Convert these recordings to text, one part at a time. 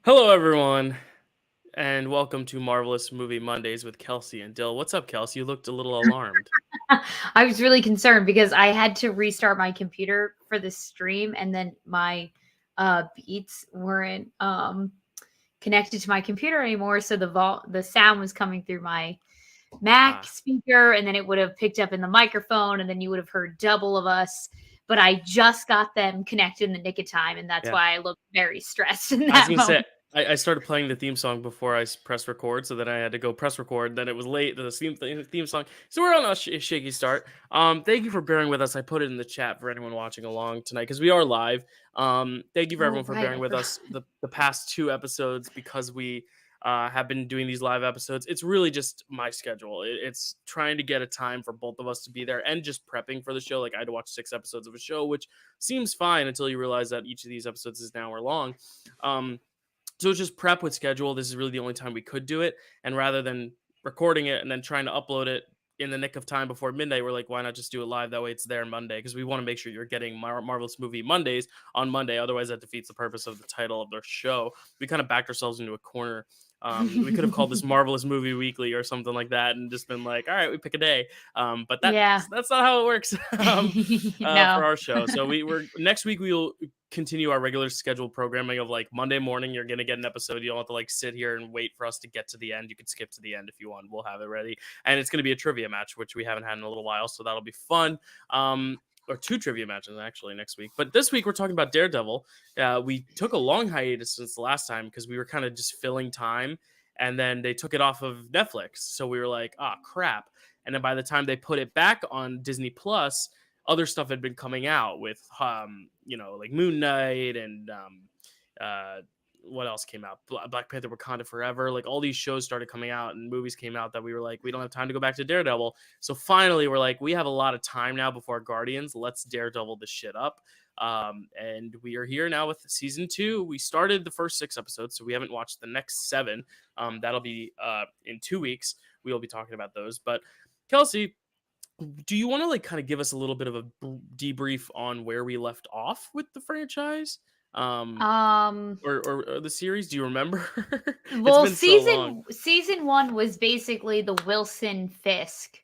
Hello, everyone, and welcome to Marvelous Movie Mondays with Kelsey and Dill. What's up, Kelsey? You looked a little alarmed. I was really concerned because I had to restart my computer for the stream and then my beats weren't connected to my computer anymore, so the sound was coming through my Mac Ah, speaker and then it would have picked up in the microphone and then you would have heard double of us. But I just got them connected in the nick of time, and that's yeah. why I looked very stressed in I was that gonna say moment. I started playing the theme song before I pressed record, so then I had to go press record. Then it was late. The theme song. So we're on a shaky start. Thank you for bearing with us. I put it in the chat for anyone watching along tonight because we are live. Thank you for Oh everyone for right, bearing I with forgot. us the past two episodes because we have been doing these live episodes. It's really just my schedule. It's trying to get a time for both of us to be there and just prepping for the show. Like I had to watch 6 episodes of a show, which seems fine until you realize that each of these episodes is an hour long. Um, so it's just prep with schedule. This is really the only time we could do it. And rather than recording it and then trying to upload it in the nick of time before midnight, we're like, why not just do it live? That way it's there Monday because we want to make sure you're getting Marvelous Movie Mondays on Monday. Otherwise, that defeats the purpose of the title of their show. We kind of backed ourselves into a corner. We could have called this Marvelous Movie Weekly or something like that and just been like, all right, we pick a day. But Yeah. that's not how it works for No. our show. So we're next week we'll continue our regular scheduled programming of like Monday morning, you're gonna get an episode. You don't have to like sit here and wait for us to get to the end. You can skip to the end if you want. We'll have it ready. And it's gonna be a trivia match, which we haven't had in a little while, so that'll be fun. Or two trivia matches actually next week. But this week we're talking about Daredevil. We took a long hiatus since the last time because we were kind of just filling time, and then they took it off of Netflix. So we were like, ah, crap. And then by the time they put it back on Disney Plus, other stuff had been coming out with like Moon Knight and uh what else came out? Black Panther Wakanda Forever. Like all these shows started coming out and movies came out that we were like, we don't have time to go back to Daredevil. So finally we're like, we have a lot of time now before Guardians. Let's Daredevil this shit up. And we are here now with season 2. We started the first 6 episodes, so we haven't watched the next 7. That'll be in 2 weeks. We'll be talking about those. But Kelsey, do you want to like kind of give us a little bit of a debrief on where we left off with the franchise um Um, or the series? Do you remember? It's well, been so long. season 1 was basically the Wilson Fisk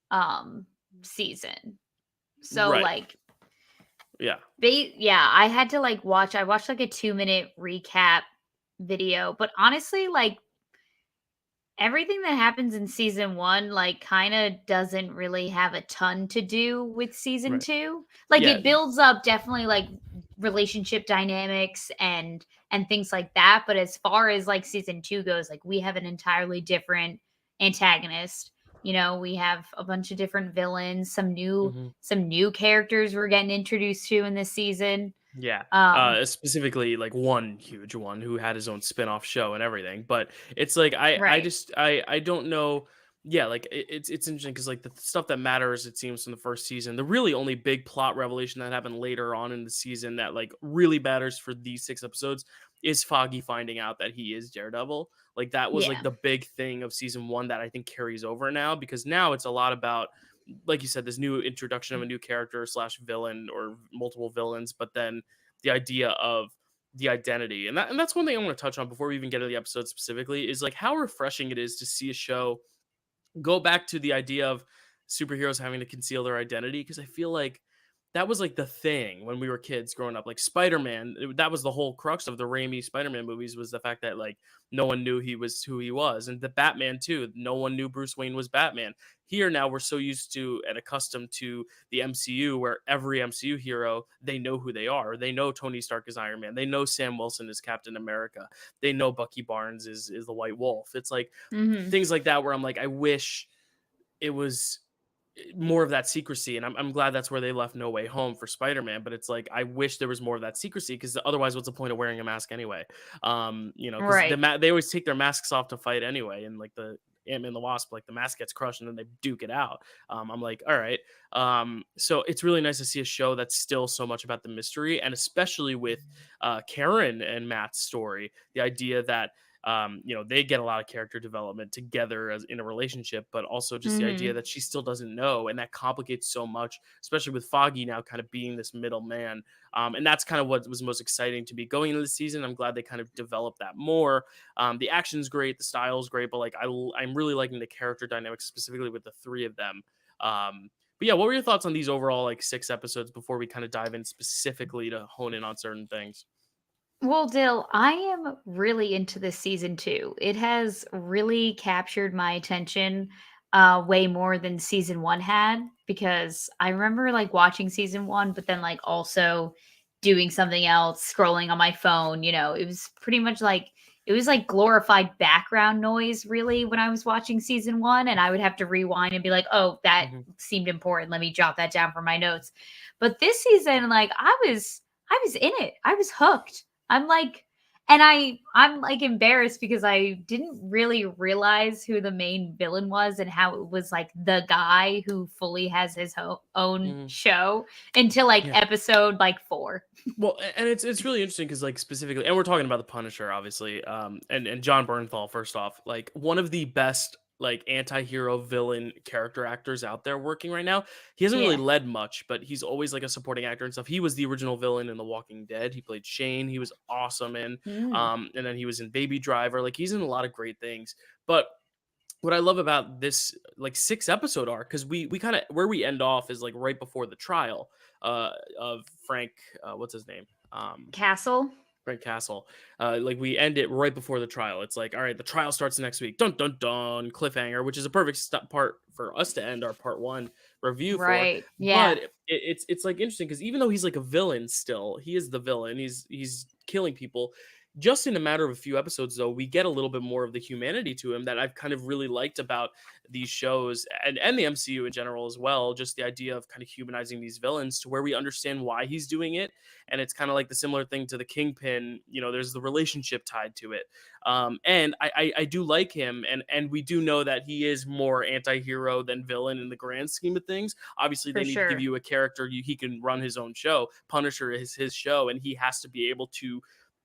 um season. So Right. like Yeah. yeah, I watched like a 2-minute recap video, but honestly like everything that happens in season 1 like kind of doesn't really have a ton to do with season Right. 2. Like Yeah. it builds up definitely like relationship dynamics and things like that, but as far as like season 2 goes, like we have an entirely different antagonist. You know, we have a bunch of different villains, Mhm. some new characters we're getting introduced to in this season. Yeah. Um Specifically like one huge one who had his own spin-off show and everything. But it's like I right. just I don't know. Yeah, like it's interesting because like the stuff that matters, it seems from the first season, the really only big plot revelation that happened later on in the season that like really matters for these 6 episodes is Foggy finding out that he is Daredevil. Like that was like Yeah. the big thing of season 1 that I think carries over now because now it's a lot about, like you said, this new introduction of a new character slash villain or multiple villains, but then the idea of the identity. And that's one thing I want to touch on before we even get to the episode specifically is like how refreshing it is to see a show go back to the idea of superheroes having to conceal their identity, because I feel like that was like the thing when we were kids growing up. Like Spider-Man, that was the whole crux of the Raimi Spider-Man movies, was the fact that like no one knew he was who he was. And the Batman too, no one knew Bruce Wayne was Batman. Here now we're so used to and accustomed to the MCU where every MCU hero, they know who they are. They know Tony Stark is Iron Man. They know Sam Wilson is Captain America. They know Bucky Barnes is the White Wolf. It's like Mhm. things like that where I'm like, I wish it was more of that secrecy. And I'm glad that's where they left No Way Home for Spider-Man. But it's like, I wish there was more of that secrecy because otherwise, what's the point of wearing a mask anyway? Because Right. they always take their masks off to fight anyway. And like the Ant-Man and the Wasp, like the mask gets crushed and then they duke it out. I'm like, all right. So it's really nice to see a show that's still so much about the mystery, and especially with Karen and Matt's story, the idea that they get a lot of character development together as in a relationship, but also just the idea Hmm. that she still doesn't know, and that complicates so much, especially with Foggy now kind of being this middle man. And that's kind of what was most exciting to me going into the season. I'm glad they kind of developed that more. The action's great, the style's great, but like I'm really liking the character dynamics specifically with the three of them. But yeah, what were your thoughts on these overall like 6 episodes before we kind of dive in specifically to hone in on certain things? Well, Dill, I am really into this season too. It has really captured my attention way more than season one had, because I remember like watching season one, but then like also doing something else, scrolling on my phone. It was pretty much like it was like glorified background noise, really, when I was watching season one. And I would have to rewind and be like, oh, that Mhm. seemed important. Let me jot that down for my notes. But this season, like I was in it. I was hooked. I'm like, and I'm like embarrassed because I didn't really realize who the main villain was and how it was like the guy who fully has his own Mhm. show until like Yeah. episode like 4. Well, and it's really interesting because like specifically, and we're talking about the Punisher, obviously, and John Bernthal. First off, like one of the best like anti-hero villain character actors out there working right now. He hasn't really Yeah. led much, but he's always like a supporting actor and stuff. He was the original villain in The Walking Dead. He played Shane. He was awesome in, Mm. and then he was in Baby Driver. Like he's in a lot of great things, but what I love about this like 6 episode arc, because we kind of where we end off is like right before the trial of Frank, what's his name, Castle. Frank Castle. Like we end it right before the trial. It's like, all right, the trial starts next week. Dun dun dun, cliffhanger, which is a perfect part for us to end our part one review for. Right. Yeah. But it's like interesting because even though he's like a villain, still he is the villain. He's killing people. Just in a matter of a few episodes, though, we get a little bit more of the humanity to him that I've kind of really liked about these shows and the MCU in general as well. Just the idea of kind of humanizing these villains to where we understand why he's doing it, and it's kind of like the similar thing to the Kingpin. There's the relationship tied to it, and I do like him, and we do know that he is more anti-hero than villain in the grand scheme of things. Obviously, For they need to give sure. you a character he can run his own show. Punisher is his show, and he has to be able to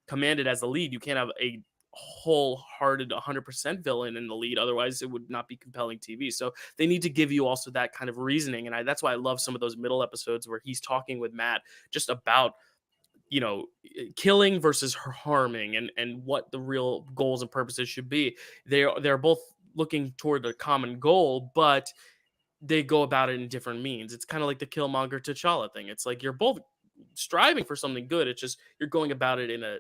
command it as the lead. You can't have a wholehearted 100% villain in the lead, otherwise it would not be compelling TV. So they need to give you also that kind of reasoning, and that's why I love some of those middle episodes where he's talking with Matt just about killing versus harming, and what the real goals and purposes should be. They're both looking toward a common goal, but they go about it in different means. It's kind of like the Killmonger T'Challa thing. It's like you're both striving for something good, it's just you're going about it in a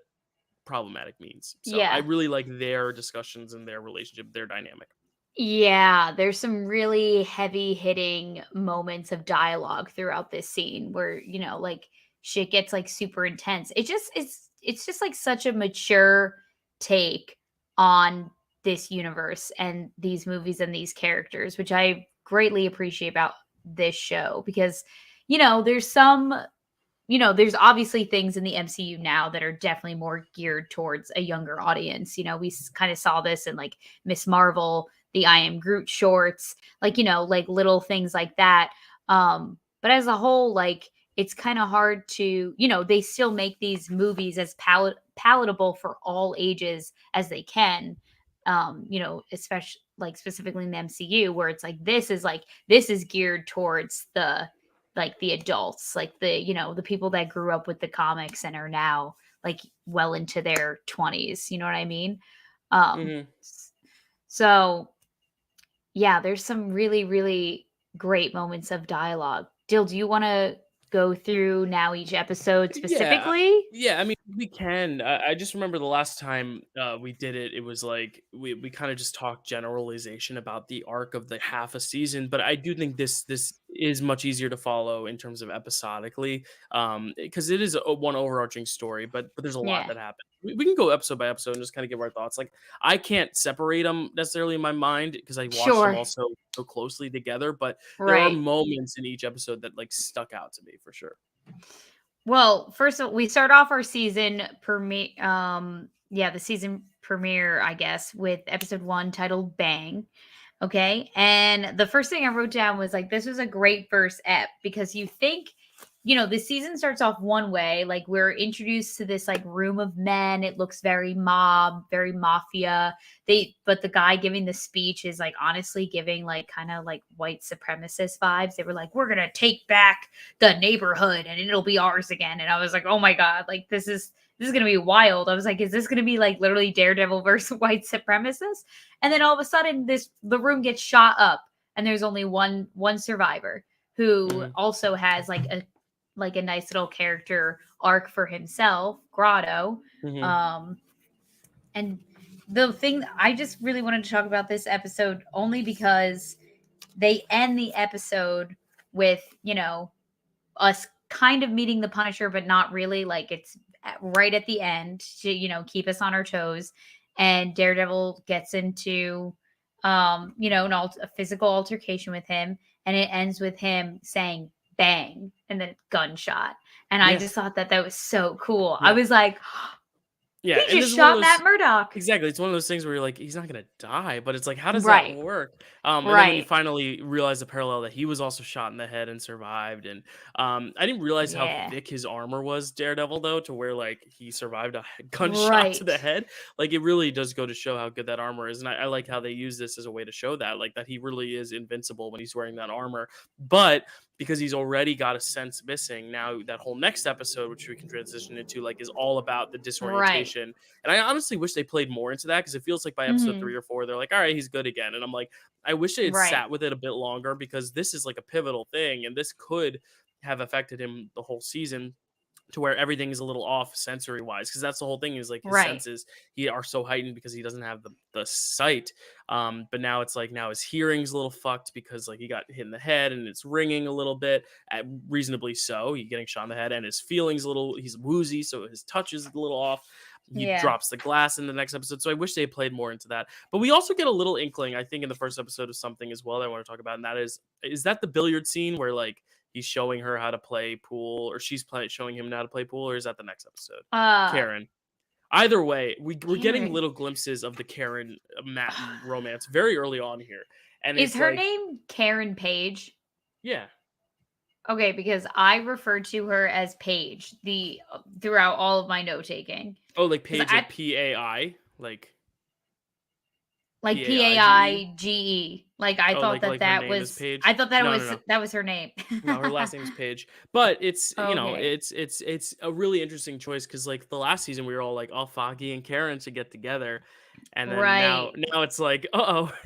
problematic means. So I Yeah. really like their discussions and their relationship, their dynamic. Yeah, there's some really heavy hitting moments of dialogue throughout this scene where, like shit gets like super intense. It's just like such a mature take on this universe and these movies and these characters, which I greatly appreciate about this show because there's obviously things in the MCU now that are definitely more geared towards a younger audience. We kind of saw this in like Miss Marvel, the I Am Groot shorts, like, like little things like that. But as a whole, like, it's kind of hard to, they still make these movies as palatable for all ages as they can. Especially like specifically in the MCU, where it's like this is geared towards the adults, like the people that grew up with the comics and are now like well into their 20s, you know what I mean? um Hmm. s- so yeah, there's some really really great moments of dialogue. Dill, do you want to go through now each episode Yeah, specifically? yeah. I mean, we can. I just remember the last time we did it. It was like we kind of just talked generalization about the arc of the half a season. But I do think this is much easier to follow in terms of episodically, because it is one overarching story. But there's a lot Yeah. that happens. We can go episode by episode and just kind of give our thoughts. Like I can't separate them necessarily in my mind because I watched them Sure. all so closely together. But there are Right. moments in each episode that like stuck out to me for sure. Well, first of all, we start off our season premiere. Yeah, the season premiere, I guess, with episode 1 titled "Bang." Okay, and the first thing I wrote down was like, this was a great first ep because you think the season starts off one way. Like, we're introduced to this like room of men. It looks very mob, very mafia. But the guy giving the speech is like honestly giving like kind of like white supremacist vibes. They were like, we're gonna take back the neighborhood and it'll be ours again. And I was like, oh my god, like this is gonna be wild. I was like, is this gonna be like literally Daredevil versus white supremacists? And then all of a sudden, the room gets shot up, and there's only one survivor who also has like a nice little character arc for himself, Grotto. And the thing I just really wanted to talk about this episode only because they end the episode with, us kind of meeting the Punisher, but not really. Like, it's right at the end to, keep us on our toes. And Daredevil gets into, a physical altercation with him. And it ends with him saying bang and then gunshot. And I just thought that was so cool. I was like, yeah, he just shot Matt Murdock. Exactly. It's one of those things where you're like, he's not going to die, but it's like, how does that work? And then when you finally realize the parallel that he was also shot in the head and survived. And I didn't realize how thick his armor was, Daredevil, though, to where like he survived a gunshot to the head. Like, it really does go to show how good that armor is. And I like how they use this as a way to show that, like, that he really is invincible when he's wearing that armor. But because he's already got a sense missing, now that whole next episode, which we can transition into, like, is all about the disorientation. And I honestly wish they played more into that, because it feels like by episode 3 or 4, they're like, all right, he's good again. And I'm like, I wish they had sat with it a bit longer, because this is like a pivotal thing, and this could have affected him the whole season, to where everything is a little off sensory wise, because that's the whole thing, is like his senses are so heightened because he doesn't have the sight. But now it's like, now his hearing's a little fucked because like he got hit in the head and it's ringing a little bit, reasonably so. He's getting shot in the head, and his feelings he's woozy, so his touch is a little off. He drops the glass in the next episode. So I wish they played more into that. But we also get a little inkling, I think, in the first episode of something as well that I want to talk about. And that is that the billiard scene where like he's showing her how to play pool, or she's showing him how to play pool, or is that the next episode? Karen. Either way, we're getting little glimpses of the Karen Matt romance very early on here. And is her name Karen Page? Yeah. Okay, because I referred to her as Paige throughout all of my note taking. Oh, like Paige, like P-A-I, like P-A-I-G-E. Like, I thought that was Paige? I thought that that was her name. No, her last name is Paige. But it's it's a really interesting choice, because like the last season we were all like, oh, Foggy and Karen should get together. And then now it's like,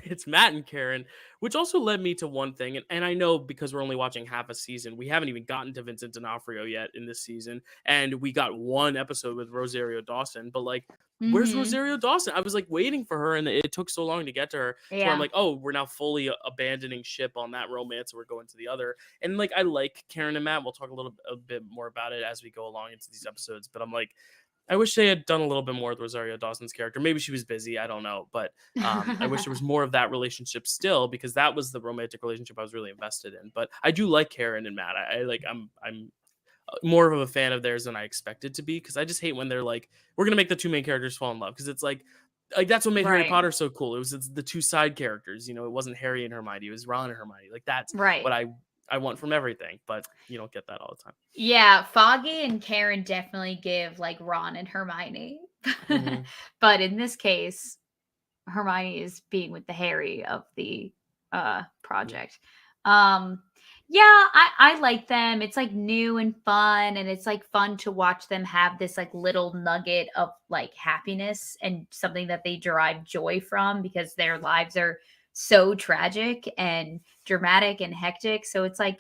it's Matt and Karen, which also led me to one thing. And I know, because we're only watching half a season, we haven't even gotten to Vincent D'Onofrio yet in this season. And we got one episode with Rosario Dawson, but like, where's Rosario Dawson? I was like waiting for her, and it took so long to get to her. So I'm like, oh, we're now fully abandoning ship on that romance, and we're going to the other. And like, I like Karen and Matt. We'll talk a bit more about it as we go along into these episodes. But I'm like, I wish they had done a little bit more with Rosario Dawson's character. Maybe she was busy, I don't know. But I wish there was more of that relationship still, because that was the romantic relationship I was really invested in. But I do like Karen and Matt. I'm more of a fan of theirs than I expected to be, because I just hate when they're like, we're gonna make the two main characters fall in love, because it's like that's what made Harry Potter so cool. It's the two side characters. It wasn't Harry and Hermione, it was Ron and Hermione. Like, that's what I want from everything, but you don't get that all the time. Yeah, Foggy and Karen definitely give like Ron and Hermione. But in this case, Hermione is being with the Harry of the project. I like them. It's like new and fun, and it's like fun to watch them have this like little nugget of like happiness and something that they derive joy from, because their lives are so tragic and dramatic and hectic. So it's like,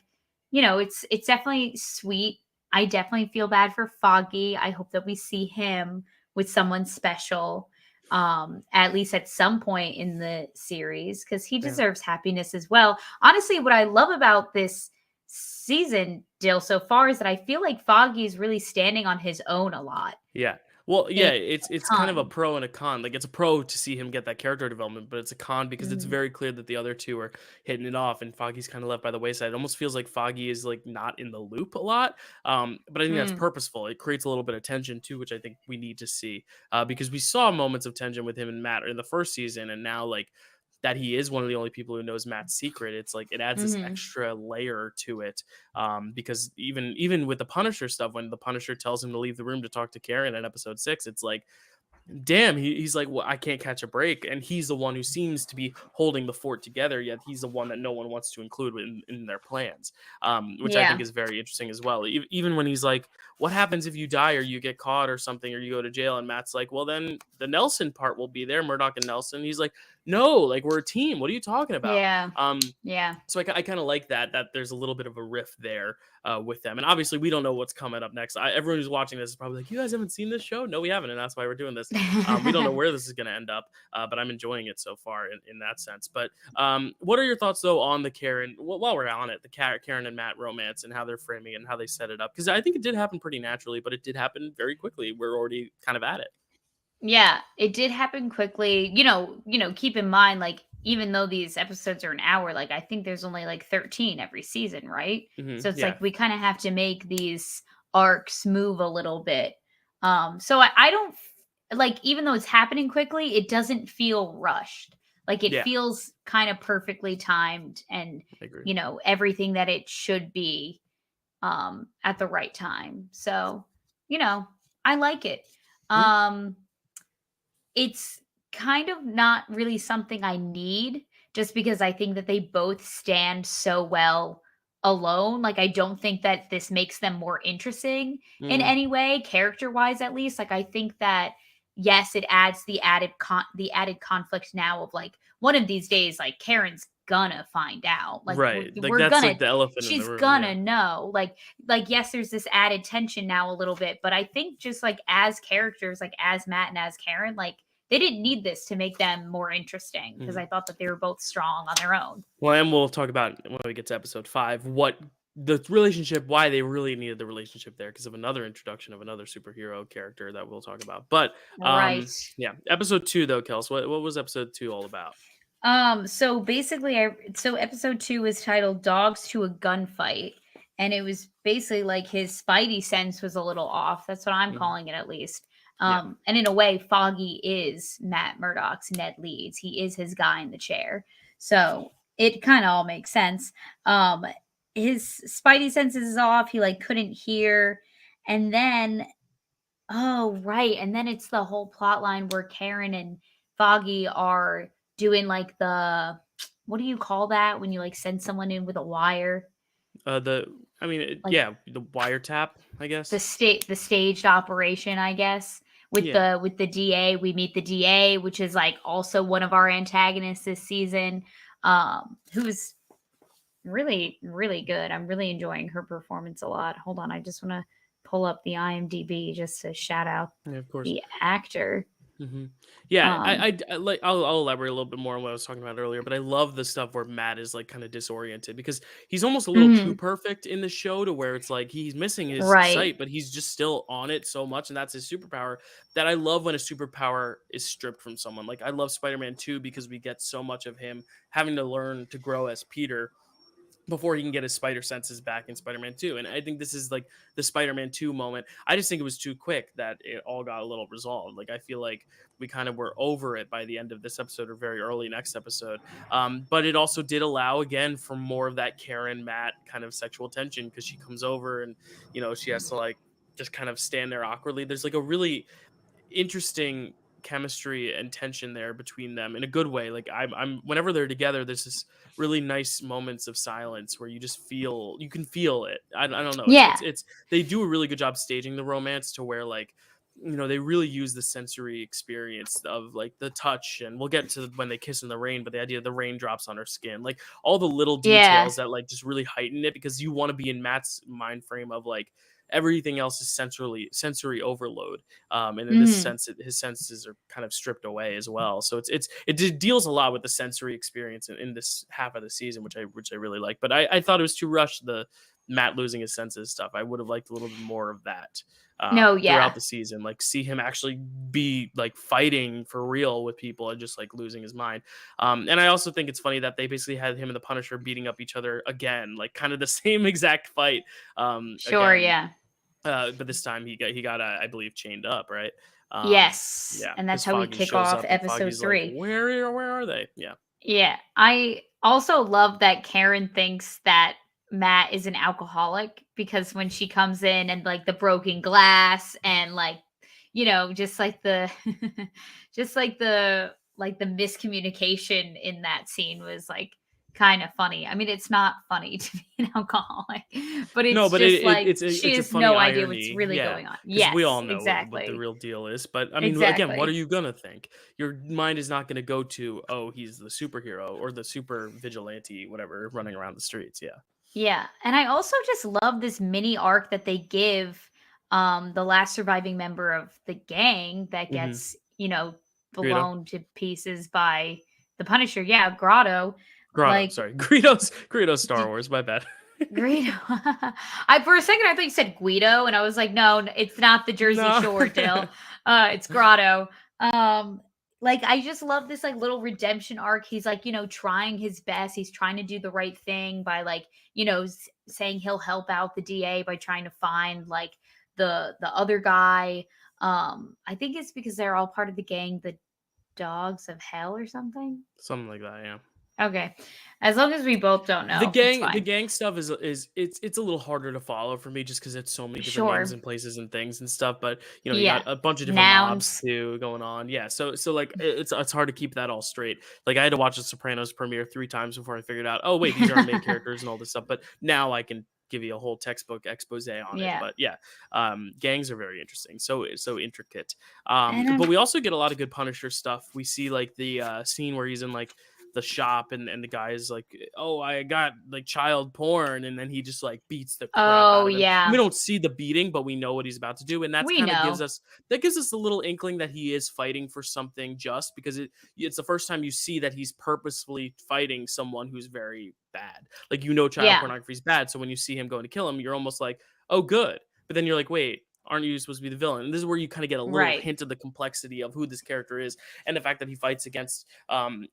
it's definitely sweet. I definitely feel bad for Foggy. I hope that we see him with someone special, at least at some point in the series, because he deserves happiness as well. Honestly, what I love about this season, Dill, so far, is that I feel like Foggy is really standing on his own a lot. Yeah. Well, yeah, it's kind of a pro and a con. Like, it's a pro to see him get that character development, but it's a con because it's very clear that the other two are hitting it off, and Foggy's kind of left by the wayside. It almost feels like Foggy is like not in the loop a lot, but I think that's purposeful. It creates a little bit of tension too, which I think we need to see, because we saw moments of tension with him and Matt in the first season, and now like that he is one of the only people who knows Matt's secret, it's like it adds this Mhm. extra layer to it. Because even with the Punisher stuff, when the Punisher tells him to leave the room to talk to Karen in episode 6, it's like, damn, he's like, well, I can't catch a break, and he's the one who seems to be holding the fort together, yet he's the one that no one wants to include in their plans, which I think Yeah. is very interesting as well. Even when he's like, what happens if you die or you get caught or something or you go to jail, and Matt's like, well, then the Nelson part will be there, Murdoch and Nelson. He's like, no, like, we're a team, what are you talking about? Yeah. um Yeah. so I kind of like that there's a little bit of a rift there with them. And obviously, we don't know what's coming up next. Everyone who's watching this is probably like, you guys haven't seen this show? No, we haven't. And that's why we're doing this. We don't know where this is going to end up, but I'm enjoying it so far in that sense. But what are your thoughts, though, on the Karen, while we're on it, the Karen and Matt romance and how they're framing it and how they set it up? Because I think it did happen pretty naturally, but it did happen very quickly. We're already kind of at it. Yeah, it did happen quickly. Keep in mind, like, even though these episodes are an hour, like, I think there's only like 13 every season, right? So it's Yeah. like we kind of have to make these arcs move a little bit. So I don't like, even though it's happening quickly, it doesn't feel rushed. Like, it Yeah. feels kind of perfectly timed and, I agree. everything that it should be at the right time. So, I like it. Mhm. Um it's kind of not really something I need, just because I think that they both stand so well alone. Like, I don't think that this makes them more interesting in Mm, any way, character-wise at least. Like, I think that, yes, it adds the added conflict now of, like, one of these days, like, Karen's gonna find out. Like, right. Like, we're that's gonna like the elephant in the she's room. Yeah. gonna know. Like, yes, there's this added tension now a little bit, but I think just, like, as characters, like, as Matt and as Karen, like, they didn't need this to make them more interesting, because Mhm. I thought that they were both strong on their own. Well, and we'll talk about when we get to episode 5 what the relationship, why they really needed the relationship there because of another introduction of another superhero character that we'll talk about. But Right. yeah, episode 2 though, Kels, what was episode 2 all about? So basically, episode 2 was titled "Dogs to a Gunfight," and it was basically like his spidey sense was a little off. That's what I'm Mhm. calling it, at least. Yeah. And in a way, Foggy is Matt Murdock's Ned Leeds. He is his guy in the chair. So it kind of all makes sense. Um, his spidey senses is off. He, like, couldn't hear, and then, oh, right. And then it's the whole plot line where Karen and Foggy are doing, like, what do you call that when you, like, send someone in with a wire? The Like, yeah, the wiretap, I guess. the staged operation, I guess. With Yeah. the DA, we meet the DA, which is, like, also one of our antagonists this season, who's really, really good. I'm really enjoying her performance a lot. Hold on, I just want to pull up the IMDb just to shout out Yeah, of course. the actor. hmm Yeah, Um, I like. I'll elaborate a little bit more on what I was talking about earlier, but I love the stuff where Matt is like kind of disoriented because he's almost a little too mhm, perfect in the show to where it's like he's missing his right. sight, but he's just still on it so much, and that's his superpower. That I love when a superpower is stripped from someone. Like I love Spider-Man 2 because we get so much of him having to learn to grow as Peter before he can get his spider senses back in Spider-Man 2. And I think this is like the Spider-Man 2 moment. I just think it was too quick that it all got a little resolved. Like I feel like we kind of were over it by the end of this episode or very early next episode. But it also did allow again for more of that Karen Matt kind of sexual tension because she comes over and she has to like just kind of stand there awkwardly. There's like a really interesting chemistry and tension there between them in a good way. Like I'm whenever they're together, there's this really nice moments of silence where you can feel it. I don't know. Yeah. It's they do a really good job staging the romance to where like they really use the sensory experience of like the touch, and we'll get to when they kiss in the rain, but the idea of the raindrops on her skin, like all the little Yeah. details that like just really heighten it because you want to be in Matt's mind frame of like everything else is sensory overload, and in this Mhm. sense his senses are kind of stripped away as well, so it deals a lot with the sensory experience in this half of the season, which I really like. But I thought it was too rushed, the Matt losing his senses stuff. I would have liked a little bit more of that No, throughout yeah. the season, like see him actually be like fighting for real with people and just like losing his mind. And I also think it's funny that they basically had him and the Punisher beating up each other again, like kind of the same exact fight Sure, again, yeah. but this time he got I believe chained up, right? Yes. Yeah, And that's because how we Foggy kick shows off up and episode Foggy's like, 3. where are they? Yeah. Yeah. I also love that Karen thinks that Matt is an alcoholic because when she comes in and like the broken glass and like, just like the just like the miscommunication in that scene was like kind of funny. I mean, it's not funny to be an alcoholic, but No, it's but just like she it's a has funny no idea what's irony, really yeah, going on. because we Yes, all know what the exactly. real deal is. But I mean, again, what are Exactly. you gonna think? Your mind is not gonna go to, oh, he's the superhero or the super vigilante, whatever, running around the streets. Yeah. Yeah, and I also just love this mini arc that they give the last surviving member of the gang that Mm-hmm. gets, Greedo, blown to pieces by the Punisher. Yeah, Grotto. Grotto, Like sorry, Greedo's Star d- Wars. My bad. Greedo. I for a second I thought you said Guido and I was like, no, it's not the Jersey No. Shore, Dill. It's Grotto. Um like I just love this like little redemption arc. He's like, trying his best. He's trying to do the right thing by like, saying he'll help out the DA by trying to find like the other guy. I think it's because they're all part of the gang, the Dogs of Hell or something. Something like that. Yeah. Okay. As long as we both don't know, it's The fine. gang stuff is it's a little harder to follow for me just because it's so many different names Sure. and places and things and stuff. But you Yeah. got a bunch of different mobs Nouns. too going on. Yeah, so like it's hard to keep that all straight. Like I had to watch The Sopranos premiere 3 times before I figured out, oh wait, these are our main characters and all this stuff. But now I can give you a whole textbook expose on it. Yeah. But yeah, gangs are very interesting, so intricate. And But we also get a lot of good Punisher stuff. We see like the scene where he's in like the shop and the guy is like, oh, I got like child porn, and then he just like beats the crap oh out of him. And we yeah, don't see the beating, but we know what he's about to do, and that's we kind of know. gives us a little inkling that he is fighting for something, just because it's the first time you see that he's purposefully fighting someone who's very bad. Like, child Yeah. pornography is bad, so when you see him going to kill him, you're almost like, oh good, but then you're like, wait, aren't you supposed to be the villain? And this is where you kind of get a little Right. hint of the complexity of who this character is, and the fact that he fights against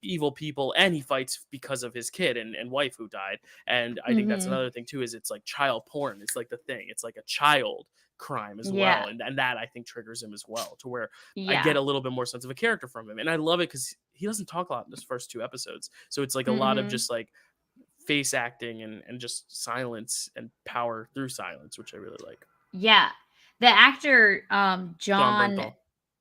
evil people, and he fights because of his kid and wife who died. And I think that's Mhm. another thing too, is it's like child porn. It's like the thing. It's like a child crime as Yeah. well, and that I think triggers him as well, to where I Yeah. get a little bit more sense of a character from him, and I love it because he doesn't talk a lot in his first 2 episodes, so it's like a lot of Mhm. just like face acting and just silence and power through silence, which I really like. Yeah. The actor John John Bernthal.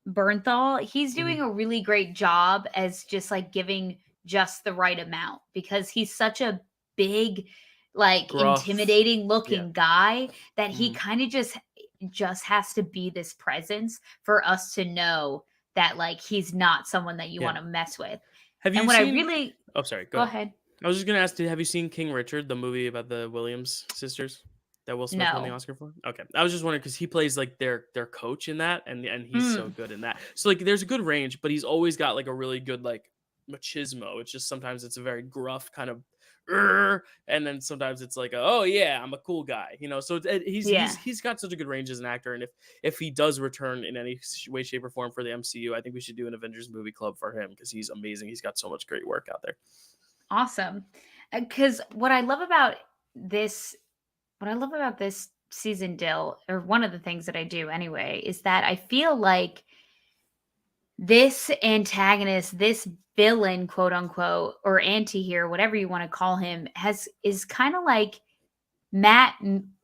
Bernthal, he's Hmm. doing a really great job as just like giving just the right amount because he's such a big, like Gruff. intimidating Yeah. looking guy that he Hmm. kind of just has to be this presence for us to know that like he's not someone that you Yeah. want to mess with. Have And you what I seen really Oh, sorry, go go ahead. ahead. I was just gonna ask, have you seen King Richard, the movie about the Williams sisters that Will Smith won the No. Oscar for? Okay. I was just wondering because he plays like their coach in that, and he's so Mm, good in that. So like there's a good range, but he's always got like a really good like machismo. It's just sometimes it's a very gruff kind of and then sometimes it's like oh yeah, I'm a cool guy, so yeah. he's got such a good range as an actor. And if he does return in any way, shape, or form for the MCU, I think we should do an Avengers movie club for him because he's amazing. He's got so much great work out there. Awesome. Because what I love about this season, Dill, or one of the things that I do anyway, is that I feel like this antagonist, this villain, quote unquote, or anti-hero, whatever you want to call him, is kind of like Matt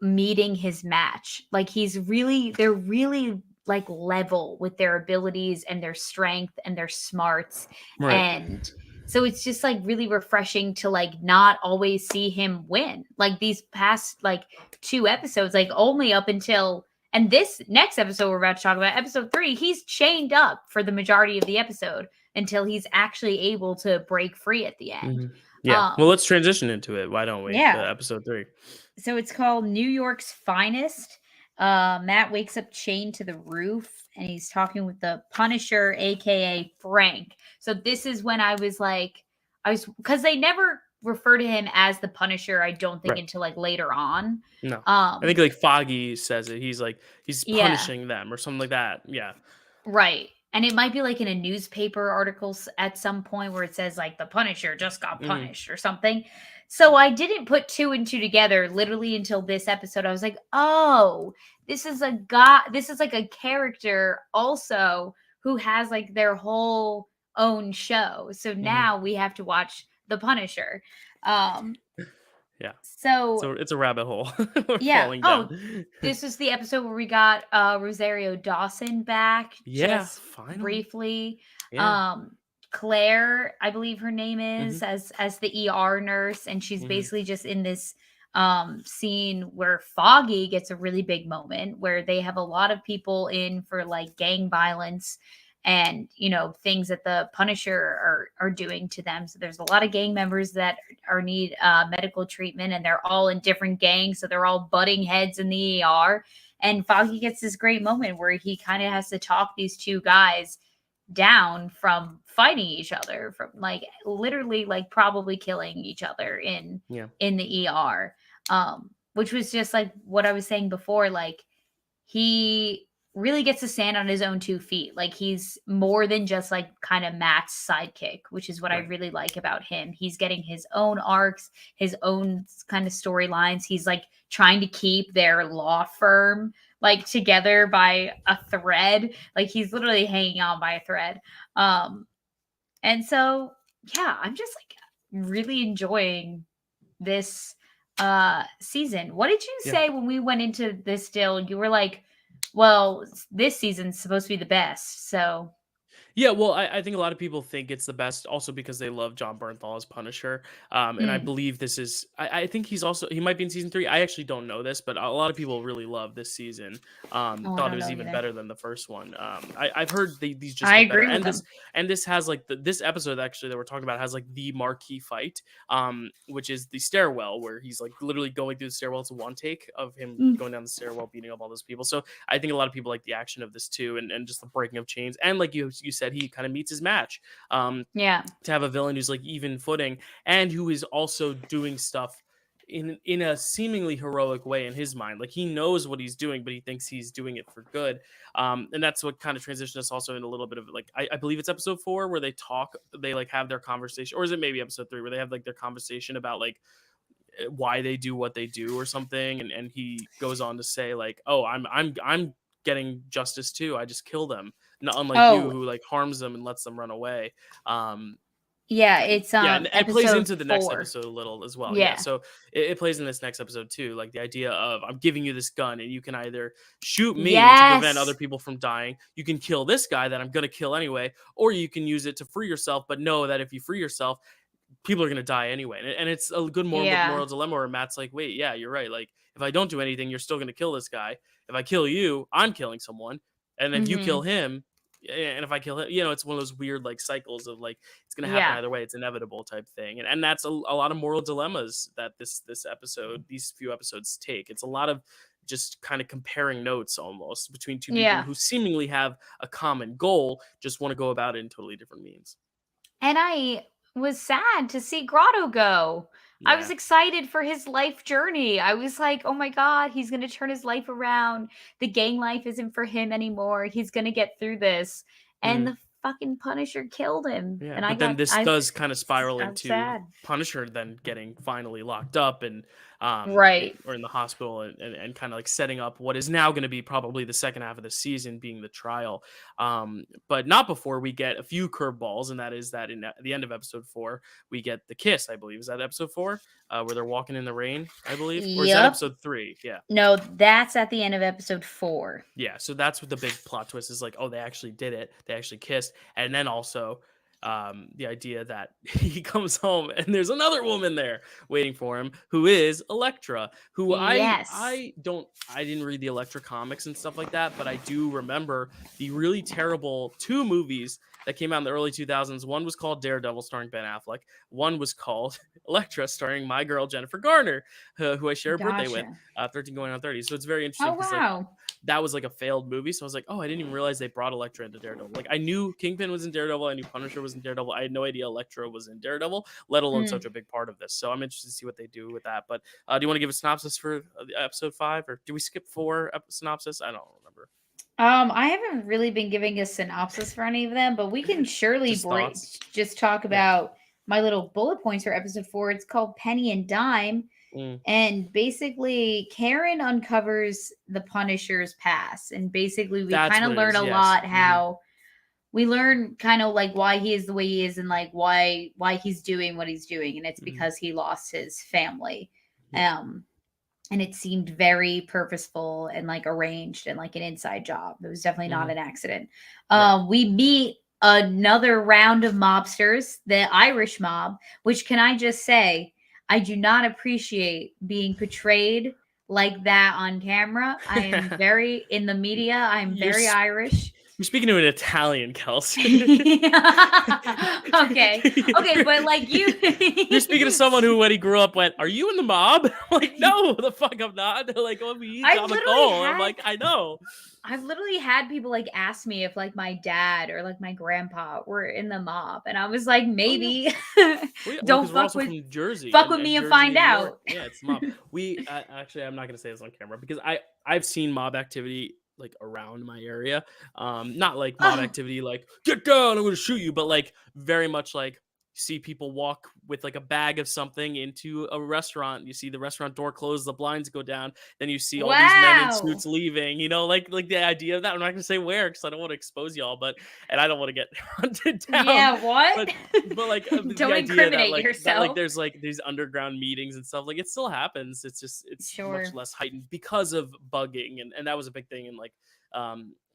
meeting his match. Like they're really like level with their abilities and their strength and their smarts. Right. And so it's just like really refreshing to like not always see him win. Like these past like 2 episodes, like only up until and this next episode we're about to talk about, episode 3, he's chained up for the majority of the episode until he's actually able to break free at the end. Mhm. Yeah. Well, Um, let's transition into it. Why don't we? yeah, The episode 3. so it's called New York's Finest. Matt wakes up chained to the roof and he's talking with the Punisher, aka Frank. So this is when I was because they never refer to him as the Punisher, I don't think, Right. until like later on. No. I think Um, like Foggy says it. He's like he's yeah, punishing them or something like that. Yeah. right. And it might be like in a newspaper article at some point where it says like the Punisher just got Hmm. punished or something. So I didn't put 2 and 2 together literally until this episode. I was like, oh, this is a guy, this is like a character also who has like their whole own show. So now we have to watch The Punisher. Um, Yeah. so So it's a rabbit hole we're yeah. falling Oh, down. this was the episode where we got Rosario Dawson back Yeah, just finally. briefly. Yeah. Um, Claire, I believe her name Hmm. is, as the ER nurse, and she's Hmm. basically just in this scene where Foggy gets a really big moment where they have a lot of people in for like gang violence and things that the Punisher are doing to them. So there's a lot of gang members that or need medical treatment, and they're all in different gangs, so they're all butting heads in the ER. And Foggy gets this great moment where he kind of has to talk these two guys down from fighting each other, from like literally like probably killing each other Yeah. in the ER. Which was just like what I was saying before, like he really gets to stand on his own 2 feet. Like he's more than just like kind of Matt's sidekick, which is what I Right. really like about him. He's getting his own arcs, his own kind of storylines. He's like trying to keep their law firm like together by a thread. Like he's literally hanging on by a thread. And so yeah, I'm just like really enjoying this season. What did you Yeah. say when we went into this deal? You were like, well, this season's supposed to be the best. So, Yeah, well, I think a lot of people think it's the best also because they love John Bernthal as Punisher. And I mm. believe this is, I think he might be in season 3. I actually don't know this, but a lot of people really love this season. Oh, I Thought it don't was know even either. better than the first one. I've heard these just I get better. agree with And them. this has like this episode actually that we're talking about has like the marquee fight, which is the stairwell where he's like literally going through the stairwell. It's a one take of him Mm. going down the stairwell, beating up all those people. So I think a lot of people like the action of this too, and just the breaking of chains. And like you said, he kind of meets his match. Yeah. To have a villain who's like even footing and who is also doing stuff in a seemingly heroic way in his mind. Like he knows what he's doing, but he thinks he's doing it for good. And that's what kind of transitioned us also in a little bit of like I believe it's episode 4 where they like have their conversation, or is it maybe episode 3 where they have like their conversation about like why they do what they do or something, and he goes on to say like, oh, I'm getting justice too, I just kill them, not unlike you Oh, who like harms them and lets them run away. um yeah. It's yeah, and it plays episode into the next 4. episode a little as well. Yeah, Yeah. so it plays in this next episode too, like the idea of I'm giving you this gun and you can either shoot me to prevent other Yes. people from dying, you can kill this guy that I'm gonna kill anyway, or you can use it to free yourself, but know that if you free yourself, people are going to die anyway. And it's a good Yeah. moral dilemma where Matt's like, wait, yeah, you're right. Like, if I don't do anything, you're still going to kill this guy. If I kill you, I'm killing someone. And if you kill Hmm. him, and if I kill him, it's one of those weird like cycles of like, it's going to happen Yeah. either way. It's inevitable type thing. And that's a lot of moral dilemmas that these few episodes take. It's a lot of just kind of comparing notes almost between two people Yeah. who seemingly have a common goal, just want to go about it in totally different means. And I was sad to see Grotto go. I was Yeah. excited for his life journey. I was like, oh my God, he's going to turn his life around. The gang life isn't for him anymore. He's going to get through this. And Mm. the fucking Punisher killed him. Yeah, And but then this does kind of spiral I'm into sad. Punisher then getting finally locked up and Right. or in the hospital, and kind of like setting up what is now going to be probably the second half of the season being the trial. But not before we get a few curveballs, and that is that in the end of episode 4 we get the kiss. I believe is that episode 4 where they're walking in the rain. I believe, or is that Yep. episode 3? Yeah. No, that's at the end of episode 4. Yeah, so that's what the big plot twist is, like, oh, they actually did it. They actually kissed. And then also the idea that he comes home and there's another woman there waiting for him who is Elektra, who Yes. I didn't read the Elektra comics and stuff like that, but I do remember the really terrible 2 movies that came out in the early 2000s. One was called Daredevil starring Ben Affleck. One was called Elektra starring my girl Jennifer Garner, who I share a birthday with, Gotcha. 13 going on 30. So it's very Oh, interesting because like wow. that was like a failed movie. So I was like, oh, I didn't even realize they brought Elektra into Daredevil. Like I knew Kingpin was in Daredevil, I knew Punisher was in Daredevil. I had no idea Elektra was in Daredevil, let alone Mm. such a big part of this. So I'm interested to see what they do with that. But do you want to give a synopsis for episode 5, or do we skip 4 synopsis? I don't remember. I haven't really been giving a synopsis for any of them, but we can surely Just thoughts. just talk Yeah. about my little bullet points for episode 4. It's called Penny and Dime. Mm. And basically, Karen uncovers the Punisher's past. And basically, we That's kind of what it learn is. a Yes. lot how we learn kind of like why he is the way he is and like why he's doing what he's doing, and it's Mhm. because he lost his family. Yeah. And it seemed very purposeful and like arranged and like an inside job. It was definitely not Mhm. an accident. Right. We meet another round of mobsters, the Irish mob, which can I just say, I do not appreciate being portrayed like that on camera. I am very in the media. I'm You're very Irish. you're speaking to an Italian, Kelsey. Okay. Okay, but like you You're speaking to someone who, when he grew up, went, "Are you in the mob?" I'm like, no, the fuck, I'm not. They're like, "Oh, he's I've on the literally call." I'm had like, I know. I've literally had people like ask me if like my dad or like my grandpa were in the mob, and I was like, Oh yeah. maybe. Well, Don't because we're also from Jersey, fuck and, with me and Jersey, find New York. out. Yeah, it's the mob. We actually, I'm not gonna say this on camera because I've seen mob activity like around my area. Not like mob Oh, activity like get down, I'm gonna shoot you, but like very much like see people walk with like a bag of something into a restaurant. You see the restaurant door close, the blinds go down, then you see all these men in wow. suits leaving. You know, like the idea of that. I'm not gonna say where because I don't want to expose y'all, but and I don't want to get hunted down. Yeah, what? But like the Don't idea that incriminate yourself. there's like these underground meetings and stuff, like it still happens. It's just it's much Sure. less heightened because of bugging, and that was a big thing in like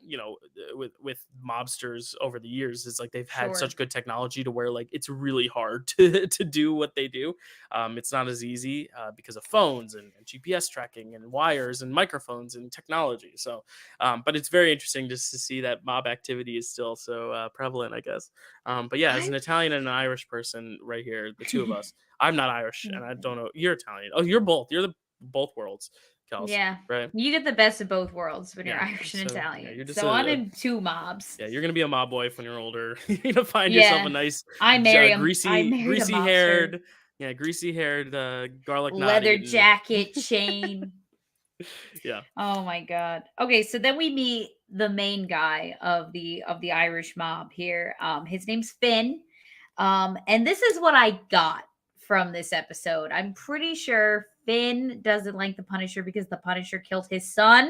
you know, with mobsters over the years. It's like they've had Sure. such good technology to where like it's really hard to do what they do. It's not as easy because of phones and GPS tracking and wires and microphones and technology. So but it's very interesting just to see that mob activity is still so prevalent, I guess. But yeah, as I an Italian and an Irish person right here, the two of us, I'm not Irish and I don't know. You're Italian. Oh, you're both. You're the both worlds, Kels, Yeah. right? You get the best of both worlds when you're Yeah. Irish and So yeah, Italian. you're just So I'm a in two mobs. yeah, you're gonna be a mob wife when you're older. You're gonna find yourself a Yeah. nice, I marry him. I greasy, married a mobster. greasy haired, garlic knot Leather eating. jacket, chain. Yeah. Oh my god. Okay, so then we meet the main guy of the Irish mob here. His name's Finn. And this is what I got from this episode. I'm pretty sure Finn doesn't like the Punisher because the Punisher killed his son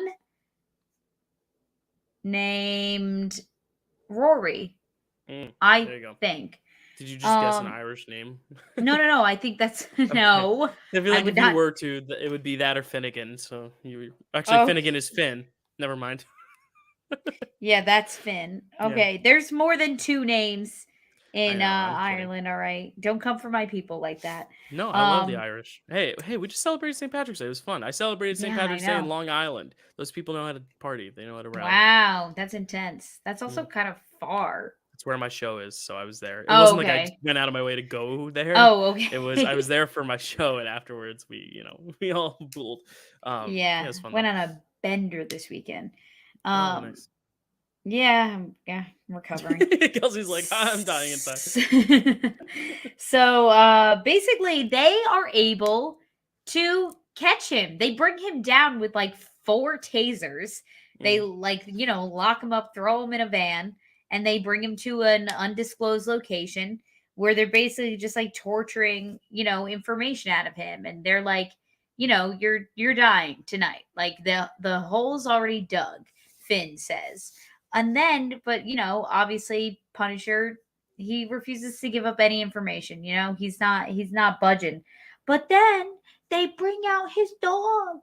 named Rory, Mm, I there you go. think. Did you just guess an Um Irish name? no, I think that's Okay. no. I feel I like would if you not. were to, it would be that or Finnegan. So you actually Oh, Finnegan is Finn. Never mind. yeah, that's Finn. Yeah. Okay, there's more than two names I in know. I'm kidding. Ireland, all right. Don't come for my people like that. No, I love the Um Irish. Hey, we just celebrated St. Patrick's Day. It was fun. I celebrated St. yeah, I Patrick's Day in know. Long Island. Those people know how to party. They know how to rowdy. Wow, that's intense. That's Yeah. also kind of far. That's where my show is, so I was there. It Oh, wasn't like I just okay. went out of my way to go there. Oh, It was I was okay. there for my show, and afterwards we, we all pooled. Yeah, it Yeah, was fun went though. on a bender this weekend. Oh, Um nice. yeah, I'm recovering. Kelsey's like, I'm dying inside. So basically they are able to catch him. They bring him down with like four tasers. They Mm, like, lock him up, throw him in a van, and they bring him to an undisclosed location where they're basically just like torturing, information out of him. And they're like, you're dying tonight. Like the hole's already dug, Finn says. And then, but obviously Punisher, he refuses to give up any information. He's not budging. But then they bring out his dog,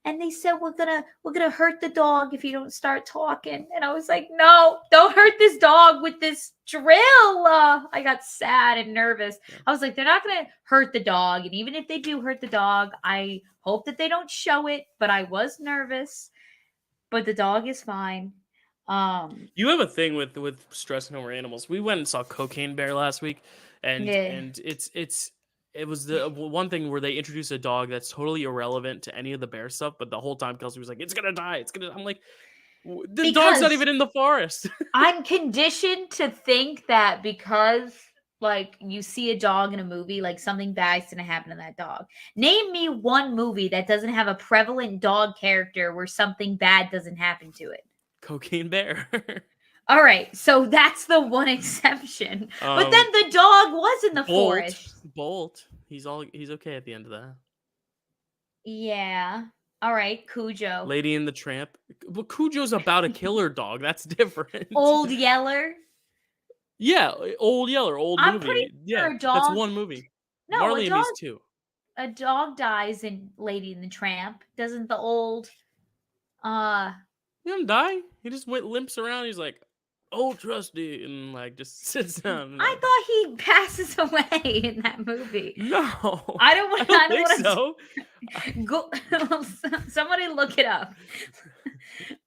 and they said we're gonna hurt the dog if you don't start talking. And I was like, no, don't hurt this dog with this drill. I got sad and nervous. yeah. I was like, they're not gonna hurt the dog, and even if they do hurt the dog, I hope that they don't show it. But I was nervous. But the dog is fine. Um, You have a thing with stressing over animals. We went and saw Cocaine Bear last week, and yeah. and it was the one thing where they introduced a dog that's totally irrelevant to any of the bear stuff, but the whole time Kelsey was like, "It's gonna die. It's gonna." I'm like, the dog's not Because even in the forest. I'm conditioned to think that because like you see a dog in a movie, like something bad's gonna happen to that dog. Name me one movie that doesn't have a prevalent dog character where something bad doesn't happen to it. Cocaine Bear. All right, so that's the one exception. But um, then the dog was in the Bolt, forest. Bolt. He's okay at the end of that. Yeah. All right, Cujo. Lady and the Tramp. Well, Cujo's about a killer dog. That's different. Old Yeller. Yeah, Old Yeller, old I'm pretty movie. Yeah, sure a that's dog. one movie. No, Marley and Me's 2. a dog dies in Lady and the Tramp. Doesn't the old uh He didn't die. He just limps around. He's like, "Oh, trusty," and like just sits down and I like, thought he passes away in that movie. no, I don't I want. don't I don't think want to so. go. Somebody look it up.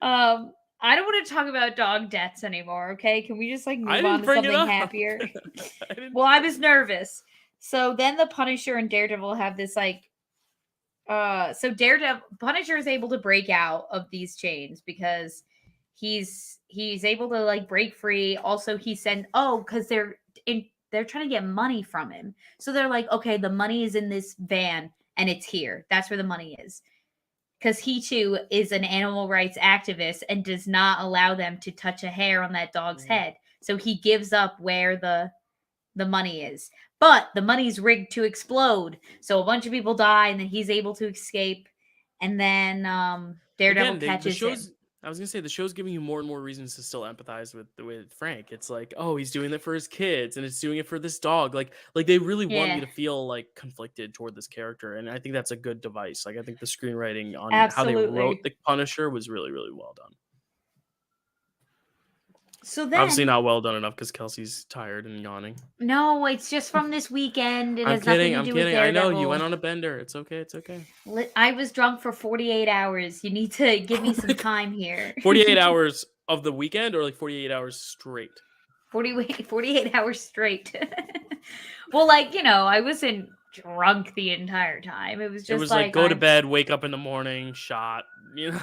I don't want to talk about dog deaths anymore. Okay, can we just like I move on didn't to bring it something up. happier? I didn't. Well, I was nervous. So then the Punisher and Daredevil have this like. So Daredevil Punisher is able to break out of these chains because he's able to like break free. Also, he sent because they're trying to get money from him. So they're like, okay, the money is in this van and it's here. That's where the money is. Because he too is an animal rights activist and does not allow them to touch a hair on that dog's head. So he gives up where the money is. But the money's rigged to explode. So a bunch of people die and then he's able to escape. And then Daredevil Again, the catches him. show's. I was gonna say the show's giving you more and more reasons to still empathize with Frank. It's like, oh, he's doing it for his kids, and it's doing it for this dog. Like they really want you Yeah, to feel like conflicted toward this character, and I think that's a good device. Like I think the screenwriting on how they wrote absolutely. the Punisher was really really well done. So Obviously then, not well done enough because Kelsey's tired and yawning. no, it's just from this weekend. It I'm has nothing kidding. to I'm do with kidding. I know you went Daredevil. on a bender. It's okay. It's okay. I was drunk for 48 hours. You need to give me Oh my some god. time here. 48 hours of the weekend or like 48 hours straight? 48 hours straight. Well, like, I wasn't drunk the entire time. It was It just was like like go to bed, wake up in the morning, shot, you know.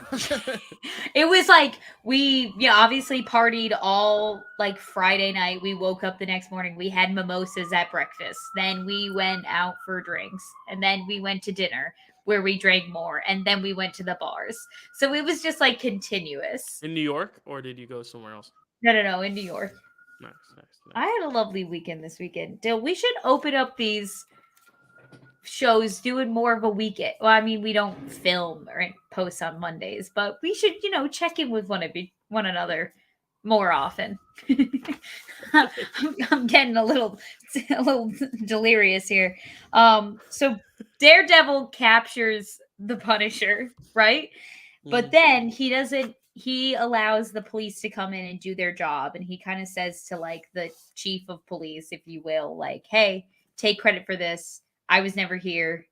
it was like we obviously partied all like Friday night. We woke up the next morning. We had mimosas at breakfast. Then we went out for drinks. And then we went to dinner where we drank more. And then we went to the bars. So it was just like continuous. In New York, or did you go somewhere else? No, in New York. Nice, nice, I nice. had a lovely weekend this weekend. Dill, we should open up these shows doing more of a weekend. Well, I mean, we don't film or post on Mondays, but we should, check in with one another more often. I'm getting a little delirious here. So Daredevil captures the Punisher, right? But then he allows the police to come in and do their job, and he kind of says to like the chief of police, if you will, like, hey, take credit for this. I was never here.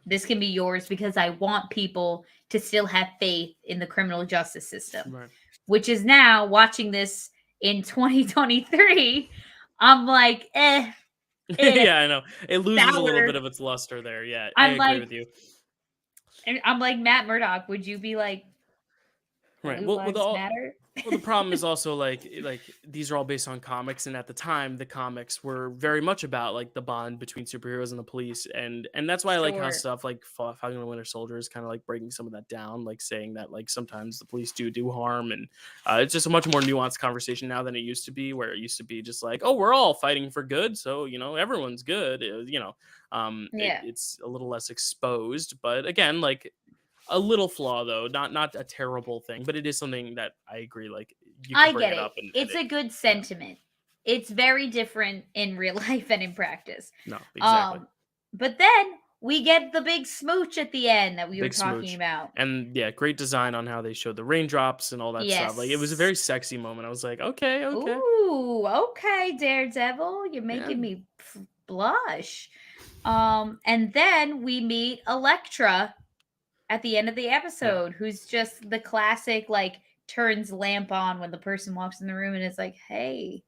This can be yours because I want people to still have faith in the criminal justice system. Right. Which is now watching this in 2023, I'm like, Yeah, I know. It loses a little bit sour. of its luster there. Yeah, I I'm agree like, with you. Matt Murdock, would you be like, Right. Blue Lives Matter? Well, the problem is also like these are all based on comics, and at the time, the comics were very much about like the bond between superheroes and the police, and that's why I like how Sure. stuff like Falcon and Winter Soldier is kind of like breaking some of that down, like saying that like sometimes the police do harm, and it's just a much more nuanced conversation now than it used to be, where it used to be just like, oh, we're all fighting for good, so everyone's good, Yeah. it's a little less exposed, but again, like a little flaw though, not a terrible thing, but it is something that I agree. Like you I could bring get it it. up and It's it, a good yeah, sentiment. It's very different in real life and in practice. no, exactly. Um, but then we get the big smooch at the end that we were Big talking smooch, about. and yeah, great design on how they showed the raindrops and all that stuff. Like it was a Yes. very sexy moment. I was like, okay, okay, Ooh, okay, Daredevil. You're yeah, making me blush. And then we meet Elektra at the end of the yeah. episode, who's just the classic, like, turns lamp on when the person walks in the room and is like, hey,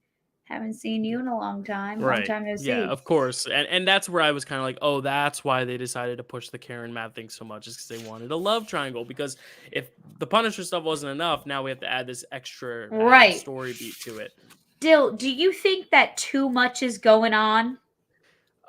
haven't seen you in a long time. Long Right. time no Yeah, see. of course. And that's where I was kind of like, oh, that's why they decided to push the Karen Matt thing so much, is because they wanted a love triangle. Because if the Punisher stuff wasn't enough, now we have to add this extra added Right. story beat to it. Dill, do you think that too much is going on?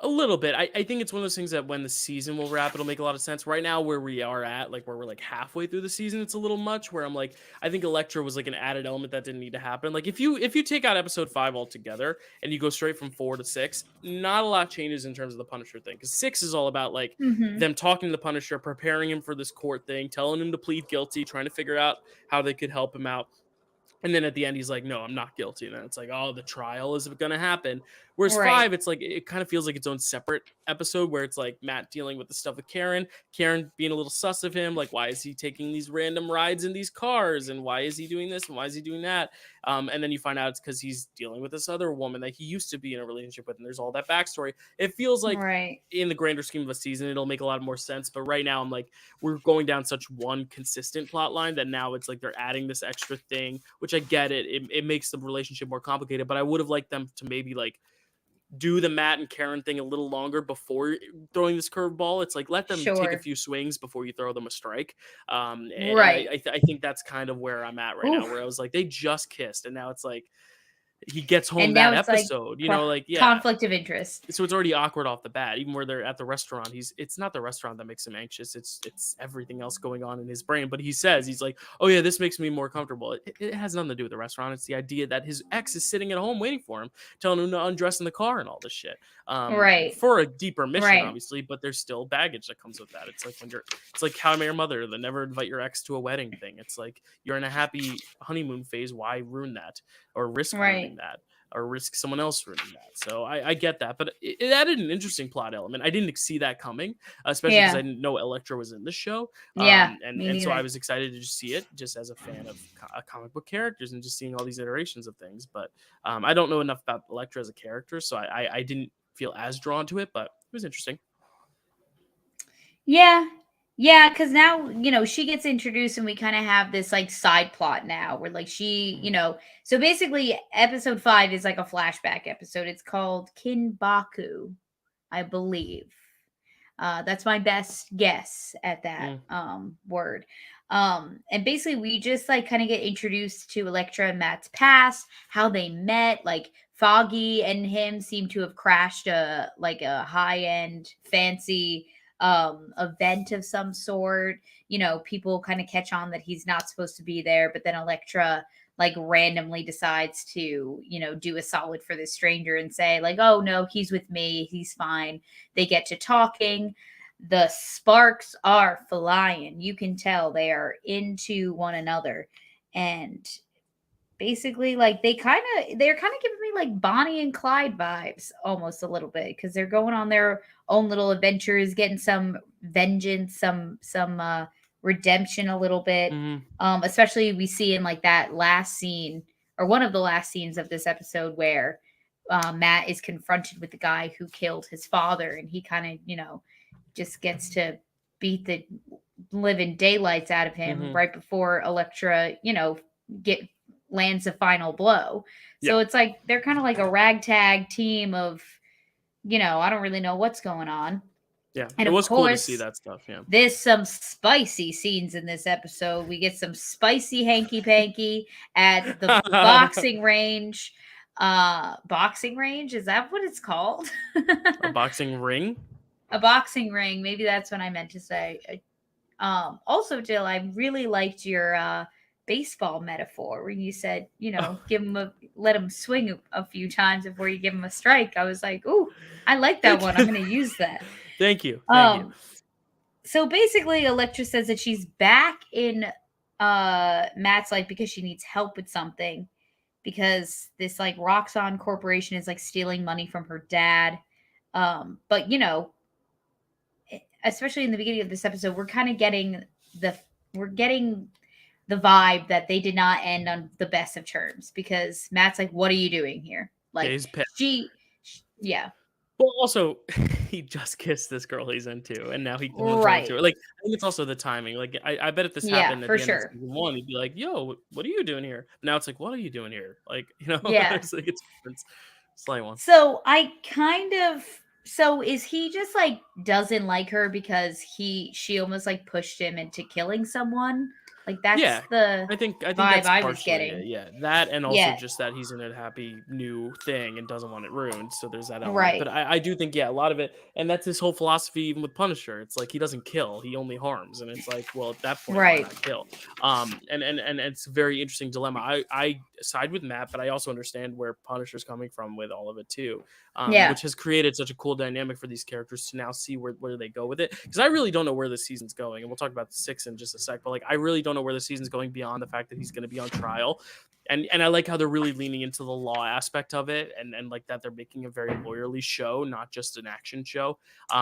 A little bit. I think it's one of those things that when the season will wrap, it'll make a lot of sense. Right now, where we are at, like where we're like halfway through the season, it's a little much. Where I'm like, I think Elektra was like an added element that didn't need to happen. Like if you take out episode 5 altogether and you go straight from 4 to 6, not a lot changes in terms of the Punisher thing. Because 6 is all about like Mm-hmm. them talking to the Punisher, preparing him for this court thing, telling him to plead guilty, trying to figure out how they could help him out. And then at the end, he's like, no, I'm not guilty. And then it's like, oh, the trial is going to happen. Whereas Right. 5, it's like, it kind of feels like its own separate episode where it's like Matt dealing with the stuff with Karen being a little sus of him. Like, why is he taking these random rides in these cars? And why is he doing this? And why is he doing that? And then you find out it's because he's dealing with this other woman that he used to be in a relationship with. And there's all that backstory. It feels like Right. in the grander scheme of a season, it'll make a lot more sense. But right now, I'm like, we're going down such one consistent plot line that now it's like they're adding this extra thing, which I get it. It makes the relationship more complicated, but I would have liked them to maybe like do the Matt and Karen thing a little longer before throwing this curveball. It's like, let them take a Sure. few swings before you throw them a strike. And Right. I think that's kind of where I'm at right now, Oof. where I was like, they just kissed. And now it's like, he gets home And that now it's like episode, you know, like, yeah. conflict of interest. So it's already awkward off the bat, even where they're at the restaurant. It's not the restaurant that makes him anxious. It's everything else going on in his brain. But he says, he's like, oh yeah, this makes me more comfortable. It has nothing to do with the restaurant. It's the idea that his ex is sitting at home waiting for him, telling him to undress in the car and all this shit. Right. For a deeper mission, Right. obviously, but there's still baggage that comes with that. It's like it's like How I Met Your Mother, the never invite your ex to a wedding thing. It's like, you're in a happy honeymoon phase. Why ruin that or risk ruining that? Or risk someone else ruining that. So I get that, but it added an interesting plot element. I didn't see that coming, especially because I didn't know Elektra was in the show. Yeah, And so I was excited to just see it, just as a fan of comic book characters and just seeing all these iterations of things. But I don't know enough about Elektra as a character, so I didn't feel as drawn to it, but it was interesting. Yeah. Yeah, because now, she gets introduced and we kind of have this like side plot now where like so basically episode 5 is like a flashback episode. It's called Kinbaku, I believe. That's my best guess at that word. And basically we just like kind of get introduced to Elektra and Matt's past, how they met, like Foggy and him seem to have crashed a high-end fancy event of some sort. People kind of catch on that he's not supposed to be there, but then Elektra like randomly decides to do a solid for this stranger and say like, oh no, he's with me, he's fine. They get to talking, the sparks are flying, you can tell they are into one another. And basically like they're kind of giving me like Bonnie and Clyde vibes almost a little bit, because they're going on their own little adventures, getting some vengeance, some redemption a little bit. Especially we see in like that last scene, or one of the last scenes of this episode, where Matt is confronted with the guy who killed his father, and he kind of just gets to beat the living daylights out of him right before Elektra lands the final blow. So it's like they're kind of like a ragtag team of, I don't really know what's going on. Yeah, and it was course, cool to see that stuff. Yeah, there's some spicy scenes in this episode. We get some spicy hanky panky at the boxing range. Boxing range, is that what it's called? A boxing ring. A boxing ring. Maybe that's what I meant to say. Also, Jill, I really liked your baseball metaphor where you said, let him swing a few times before you give him a strike. I was like, ooh, I like that one. I'm going to use that. Thank you. Thank you. So basically, Elektra says that she's back in Matt's life because she needs help with something, because this like Roxxon Corporation is like stealing money from her dad. But especially in the beginning of this episode, we're kind of getting the vibe that they did not end on the best of terms, because Matt's like, what are you doing here? Like, yeah. Well, also, he just kissed this girl he's into, and now he comes right to her. Like, I think it's also the timing. Like, I bet if this happened at the end of season 1, he'd be like, yo, what are you doing here? Now it's like, what are you doing here? Like, it's like it's slight one. So is he just like doesn't like her because she almost like pushed him into killing someone? Like that's I think that's I was getting. It. Yeah, that, and also just that he's in a happy new thing and doesn't want it ruined. So there's that element. Right. But I do think a lot of it, and that's his whole philosophy. Even with Punisher, it's like he doesn't kill; he only harms. And it's like, well, at that point, why not kill? And it's a very interesting dilemma. I side with Matt, but I also understand where Punisher's coming from with all of it too. Which has created such a cool dynamic for these characters to now see where they go with it. Because I really don't know where the season's going, and we'll talk about the 6 in just a sec. But like, I really don't know where the season's going beyond the fact that he's going to be on trial. And I like how they're really leaning into the law aspect of it, and like that they're making a very lawyerly show, not just an action show.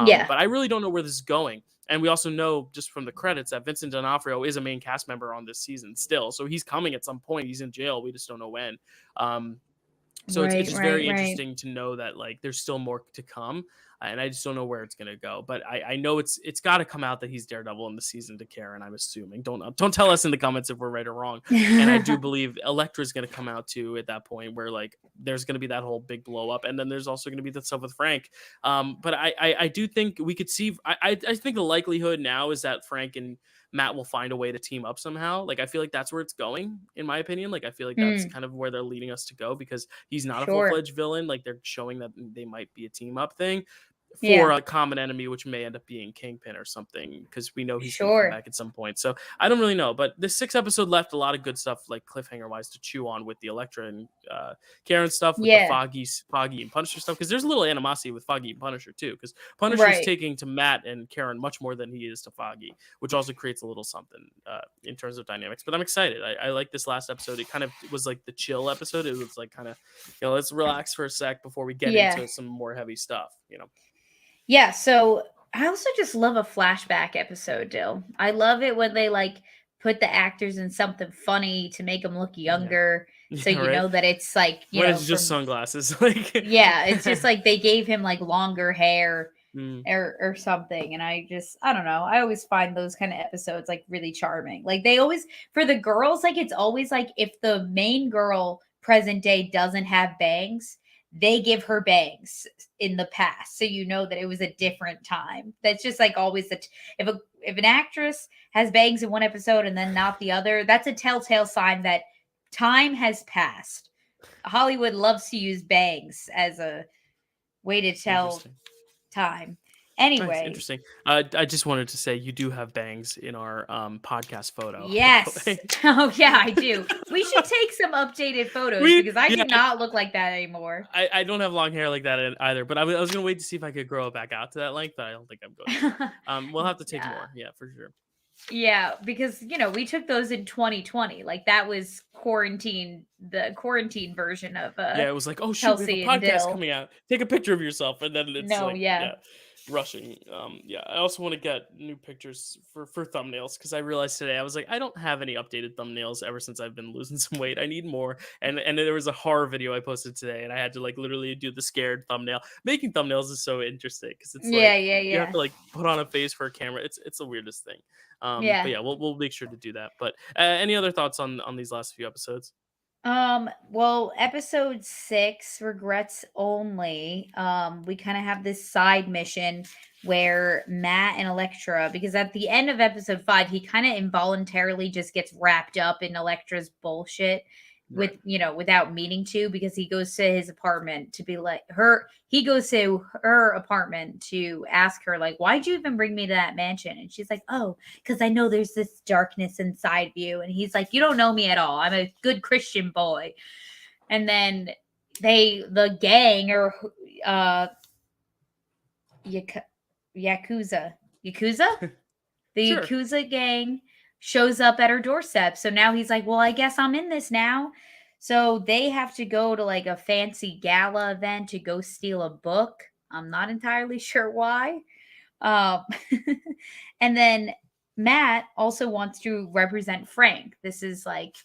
Yeah. But I really don't know where this is going. And we also know just from the credits that Vincent D'Onofrio is a main cast member on this season still, so he's coming at some point. He's in jail. We just don't know when. So it's Right, just right, very right. interesting to know that like there's still more to come, and I just don't know where it's gonna go. But I know it's got to come out that he's Daredevil in the season to Karen. I'm assuming. Don't tell us in the comments if we're right or wrong. And I do believe Elektra's gonna come out too at that point, where like there's gonna be that whole big blow up, and then there's also gonna be the stuff with Frank. But I do think we could see. I think the likelihood now is that Frank and Matt will find a way to team up somehow. Like I feel like that's where it's going, in my opinion. Like I feel like that's Hmm, kind of where they're leading us to go, because he's not a full sure. fledged villain. Like they're showing that they might be a team up thing for Yeah, a common enemy, which may end up being Kingpin or something, because we know he's going to come sure. back at some point. So I don't really know, but this 6 episode left a lot of good stuff, like cliffhanger wise, to chew on with the Elektra and Karen stuff, with the Yeah, Foggy and Punisher stuff, because there's a little animosity with Foggy and Punisher too, because Punisher's right. taking to Matt and Karen much more than he is to Foggy, which also creates a little something in terms of dynamics. But I'm excited. I like this last episode. It kind of was like the chill episode. It was like kind of, let's relax for a sec before we get Yeah. into some more heavy stuff. Yeah, so I also just love a flashback episode, Dill. I love it when they like put the actors in something funny to make them look Yeah. younger. So Yeah, you right. know that it's like, When it's just from sunglasses, like. yeah, it's just like they gave him like longer hair Mm, or something. And I don't know. I always find those kind of episodes like really charming. Like they always, for the girls, like it's always like if the main girl present day doesn't have bangs, they give her bangs in the past. So you know that it was a different time. That's just like always if an actress has bangs in one episode and then not the other, that's a telltale sign that time has passed. Hollywood loves to use bangs as a way to tell interesting. time. Nice, Anyway, interesting. I just wanted to say you do have bangs in our podcast photo, by the yes. way. Oh yeah, I do. We should take some updated photos because I Yeah, do not look like that anymore. I don't have long hair like that either, but I was gonna wait to see if I could grow it back out to that length, but I don't think I'm going to. We'll have to take Yeah. more, yeah, for sure. Yeah, because we took those in 2020. Like that was the quarantine version of Yeah, it was like, oh shoot, we have a Kelsey and podcast Dill. coming out. Take a picture of yourself, and then it's No, like, yeah. yeah, rushing. Yeah, I also want to get new pictures for thumbnails, because I realized today I was like, I don't have any updated thumbnails ever since I've been losing some weight. I need more. And there was a horror video I posted today, and I had to like literally do the scared thumbnail. Making thumbnails is so interesting, because it's Yeah, like yeah, you have yeah. to like put on a face for a camera. It's the weirdest thing. But Yeah. yeah, we'll make sure to do that. But any other thoughts on these last few episodes? Well, episode 6, regrets only. We kind of have this side mission where Matt and Elektra, because at the end of episode 5, he kind of involuntarily just gets wrapped up in Elektra's bullshit Right. without meaning to, because he goes to his apartment to be like he goes to her apartment to ask her like, why'd you even bring me to that mansion? And she's like, oh, because I know there's this darkness inside of you. And he's like, you don't know me at all. I'm a good Christian boy. And then the gang, or Yak- Yakuza, the Sure. Yakuza gang shows up at her doorstep. So now he's like, well, I guess I'm in this now. So they have to go to like a fancy gala event to go steal a book. I'm not entirely sure why. Um, and then Matt also wants to represent Frank. This is like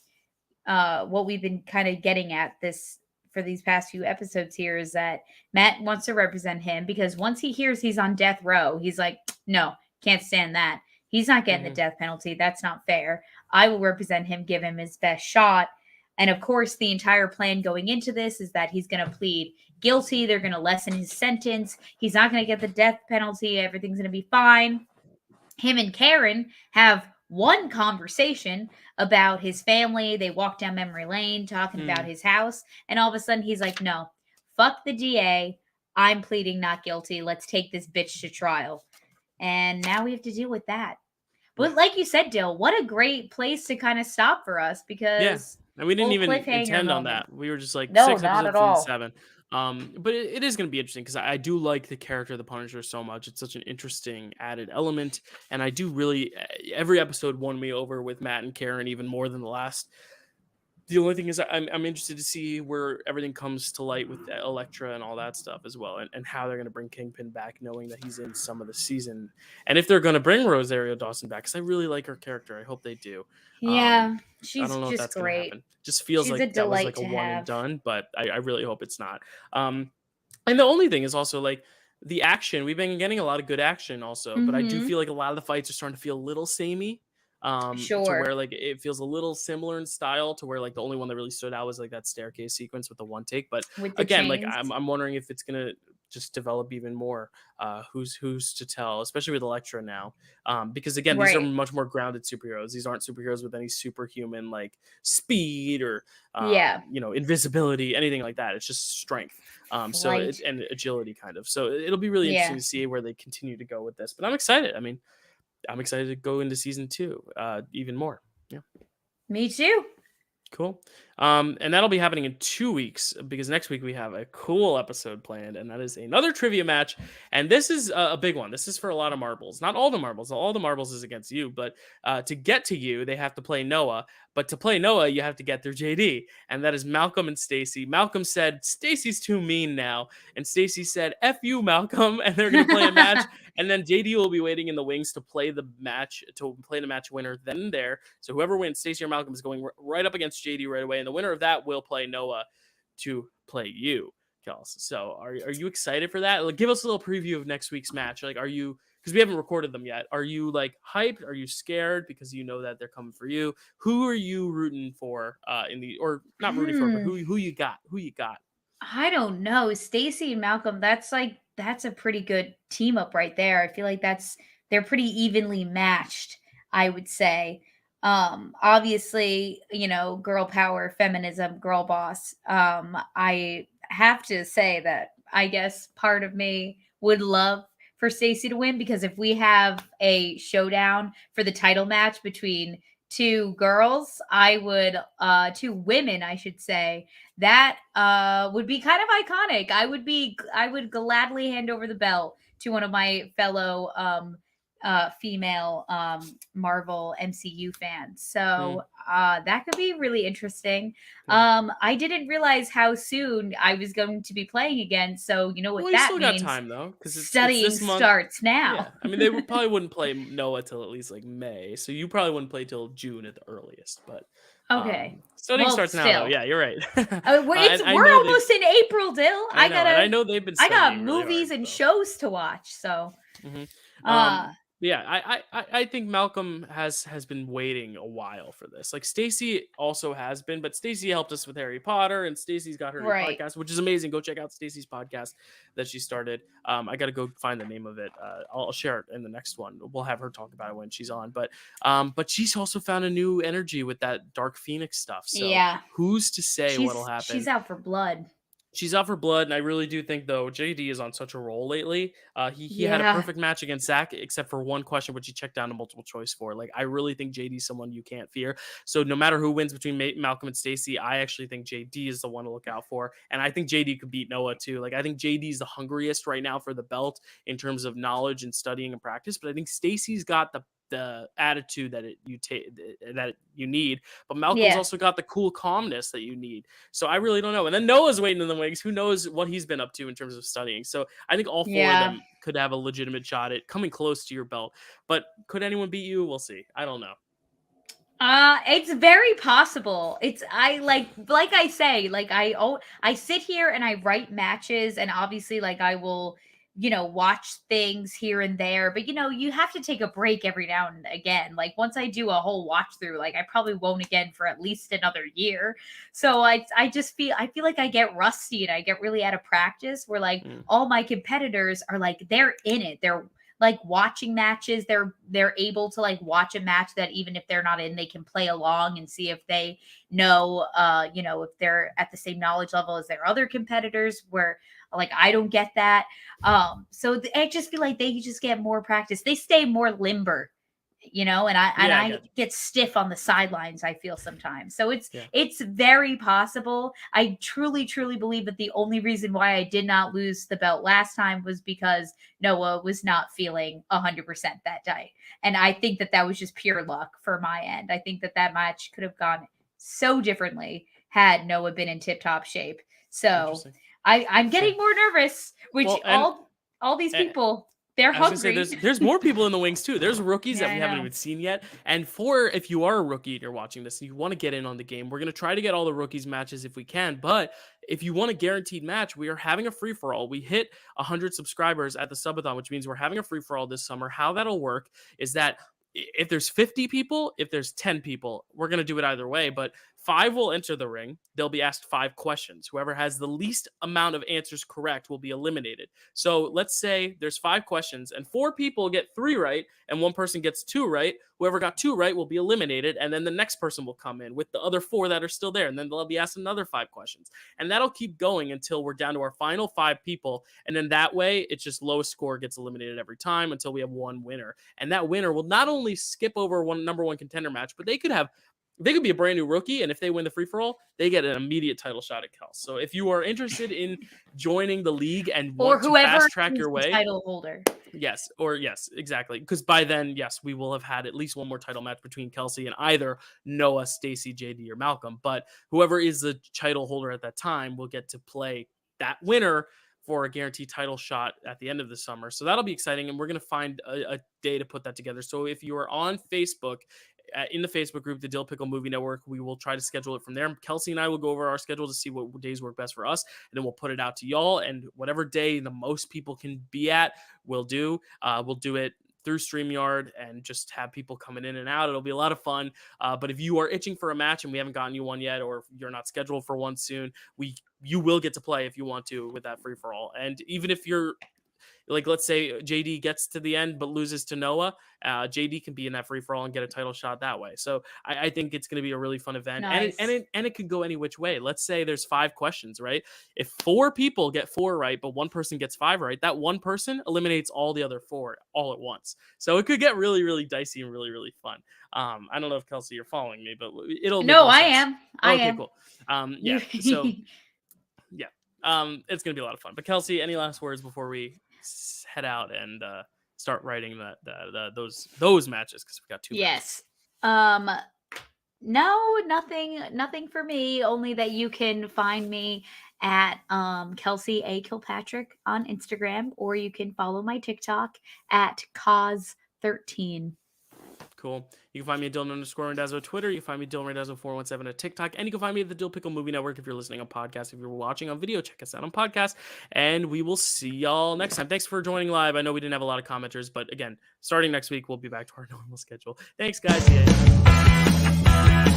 what we've been kind of getting at this for these past few episodes here, is that Matt wants to represent him because once he hears he's on death row, he's like, no, can't stand that. He's not getting the Hmm. death penalty. That's not fair. I will represent him, give him his best shot. And of course, the entire plan going into this is that he's going to plead guilty. They're going to lessen his sentence. He's not going to get the death penalty. Everything's going to be fine. Him and Karen have one conversation about his family. They walk down memory lane talking about Hmm. his house. And all of a sudden, he's like, no, fuck the DA. I'm pleading not guilty. Let's take this bitch to trial. And now we have to deal with that. But like you said, Dill, what a great place to kind of stop for us, Yeah, because and we didn't full even cliffhanger intend on moment. that. We were just like No, six not at episodes in all. 7. But it is going to be interesting, because I do like the character of the Punisher so much. It's such an interesting added element, and I do really every episode won me over with Matt and Karen even more than the last. The only thing is I'm interested to see where everything comes to light with Elektra and all that stuff as well, and how they're going to bring Kingpin back, knowing that he's in some of the season, and if they're going to bring Rosario Dawson back, because I really like her character. I hope they do. Yeah, I she's don't know if just that's going to great. happen. Just feels She's a like that was delight like a to one and have. done, but I really hope it's not. And the only thing is also like the action. We've been getting a lot of good action also, but I do Mm-hmm. feel like a lot of the fights are starting to feel a little samey. To Sure. where like it feels a little similar in style to where like the only one that really stood out was like that staircase sequence with the one take. But With the again, like chains. I'm wondering if it's gonna just develop even more. Who's to tell, especially with Elektra now. Because again, these are Right. much more grounded superheroes. These aren't superheroes with any superhuman like speed or Yeah. invisibility, anything like that. It's just strength. Flight. And agility kind of. So it'll be really interesting Yeah. to see where they continue to go with this. But I'm excited. I mean, I'm excited to go into season 2 even more. Yeah. Me too. Cool. And that'll be happening in 2 weeks because next week we have a cool episode planned, and that is another trivia match. And this is a big one. This is for a lot of marbles. Not all the marbles. All the marbles is against you, but to get to you, they have to play Noah. But to play Noah, you have to get through JD, and that is Malcolm and Stacy. Malcolm said Stacy's too mean now, and Stacy said "F you, Malcolm," and they're gonna play a match. And then JD will be waiting in the wings to play the match, to play the match winner then and there. So whoever wins, Stacey or Malcolm, is going right up against JD right away. And the winner of that will play Noah to play you, Kels. So are you excited for that? Like, give us a little preview of next week's match. Like, are you, because we haven't recorded them yet, are you like hyped? Are you scared because you know that they're coming for you? Who are you rooting for in the, or not rooting for, but Hmm. who you got? Who you got? I don't know. Stacy and Malcolm, that's a pretty good team up right there. I feel like they're pretty evenly matched, I would say. Obviously, girl power, feminism, girl boss. I have to say that I guess part of me would love for Stacy to win, because if we have a showdown for the title match between two girls, two women, I should say, that would be kind of iconic. I would gladly hand over the belt to one of my fellow female Marvel MCU fans. Hmm. So that could be really interesting. Yeah. I didn't realize how soon I was going to be playing again. So you know what Well, you that still got means. time though, because it's Studying this month. starts Yeah, now. I mean, they probably wouldn't play Noah till at least like May, so you probably wouldn't play till June at the earliest. But Okay. studying Well, starts now, though. still. Yeah, you're right. It's And I we're know they've. almost in April, Dill. I know, and I know they've been I got studying really hard. movies and So. shows to watch. So Mhm. uh Yeah, I think Malcolm has been waiting a while for this. Like Stacy also has been, but Stacy helped us with Harry Potter, and Stacy's got her new right. podcast, which is amazing. Go check out Stacy's podcast that she started. I got to go find the name of it. I'll share it in the next one. We'll have her talk about it when she's on. But she's also found a new energy with that Dark Phoenix stuff. So Yeah. who's to say what'll She's happen? out for blood. She's out for blood, and I really do think though JD is on such a roll lately. He had a Yeah. perfect match against Zach, except for one question which he checked down to multiple choice for. Like I really think JD's someone you can't fear. So no matter who wins between Malcolm and Stacy, I actually think JD is the one to look out for, and I think JD could beat Noah too. Like I think JD's the hungriest right now for the belt in terms of knowledge and studying and practice, but I think Stacy's got the attitude that you need, but Malcolm's Yeah. also got the cool calmness that you need. So I really don't know. And then Noah's waiting in the wings. Who knows what he's been up to in terms of studying? So I think all four of Yeah. them could have a legitimate shot at coming close to your belt. But could anyone beat you? We'll see. I don't know. It's very possible. It's I like I say, I sit here and I write matches, and obviously like I will, watch things here and there, but you have to take a break every now and again. Like once I do a whole watch through, like I probably won't again for at least another year. So I feel like I get rusty and I get really out of practice, where like Mm. all my competitors are like they're in it. They're like watching matches, they're able to like watch a match that even if they're not in, they can play along and see if they know if they're at the same knowledge level as their other competitors, where like I don't get that. I just feel like they just get more practice, they stay more limber, and I and Yeah, I I got you. get stiff on the sidelines, I feel sometimes. So it's Yeah. it's very possible. I truly believe that the only reason why I did not lose the belt last time was because Noah was not feeling 100% that day. And I think that was just pure luck for my end. I think that match could have gone so differently had Noah been in tip-top shape. So Interesting. I'm getting more nervous, which Well, and- all these people, they're I was gonna hungry. say there's more people in the wings too. There's rookies Yeah, that I we haven't know. even seen yet. And for if you are a rookie and you're watching this and you want to get in on the game, we're gonna try to get all the rookies matches if we can. But if you want a guaranteed match, we are having a free for all. We hit 100 subscribers at the subathon, which means we're having a free for all this summer. How that'll work is that if there's 50 people, if there's 10 people, we're going to do it either way, but 5 will enter the ring. They'll be asked 5 questions. Whoever has the least amount of answers correct will be eliminated. So let's say there's 5 questions and 4 people get 3 right and 1 person gets 2 right. Whoever got 2 right will be eliminated, and then the next person will come in with the other 4 that are still there, and then they'll be asked another 5 questions. And that'll keep going until we're down to our final 5 people, and then that way it's just lowest score gets eliminated every time until we have one winner. And that winner will not only skip over one number 1 contender match, but they could be a brand new rookie, and if they win the free for all, they get an immediate title shot at Kels. So if you are interested in joining the league and want to fast track your way, title holder. Yes, exactly. Because by then, yes, we will have had at least one more title match between Kelsey and either Noah, Stacy, JD, or Malcolm. But whoever is the title holder at that time will get to play that winner for a guaranteed title shot at the end of the summer. So that'll be exciting, and we're going to find a day to put that together. So if you are on Facebook, in the Facebook group, the Dill Pickle Movie Network, we will try to schedule it from there. Kelsey and I will go over our schedule to see what days work best for us, and then we'll put it out to y'all, and whatever day the most people can be at, we'll do. We'll do it through StreamYard and just have people coming in and out. It'll be a lot of fun. But if you are itching for a match and we haven't gotten you one yet, or if you're not scheduled for one soon, you will get to play if you want to with that free for all. And even if you're like, let's say JD gets to the end but loses to Noah, JD can be in that free for all and get a title shot that way. So I think it's going to be a really fun event. Nice. And it could go any which way. Let's say there's 5 questions, right? If 4 people get 4 right, but 1 person gets 5 right, that 1 person eliminates all the other 4 all at once. So it could get really, really dicey and really, really fun. I don't know if Kelsey, you're following me, but it'll. No, I sense. am. I okay, am. Cool. Yeah. So yeah. It's going to be a lot of fun. But Kelsey, any last words before we head out and start writing those matches, because we got 2 yes matches. No, nothing for me, only that you can find me at Kelsey A. Kilpatrick on Instagram, or you can follow my TikTok at cause13. Cool. You can find me at Dylan_Randazzo at Twitter. You can find me Dylan Randazzo 417 at TikTok. And you can find me at the Dill Pickle Movie Network if you're listening on podcast. If you're watching on video, check us out on podcast. And we will see y'all next time. Thanks for joining live. I know we didn't have a lot of commenters, but again, starting next week, we'll be back to our normal schedule. Thanks, guys. Yeah.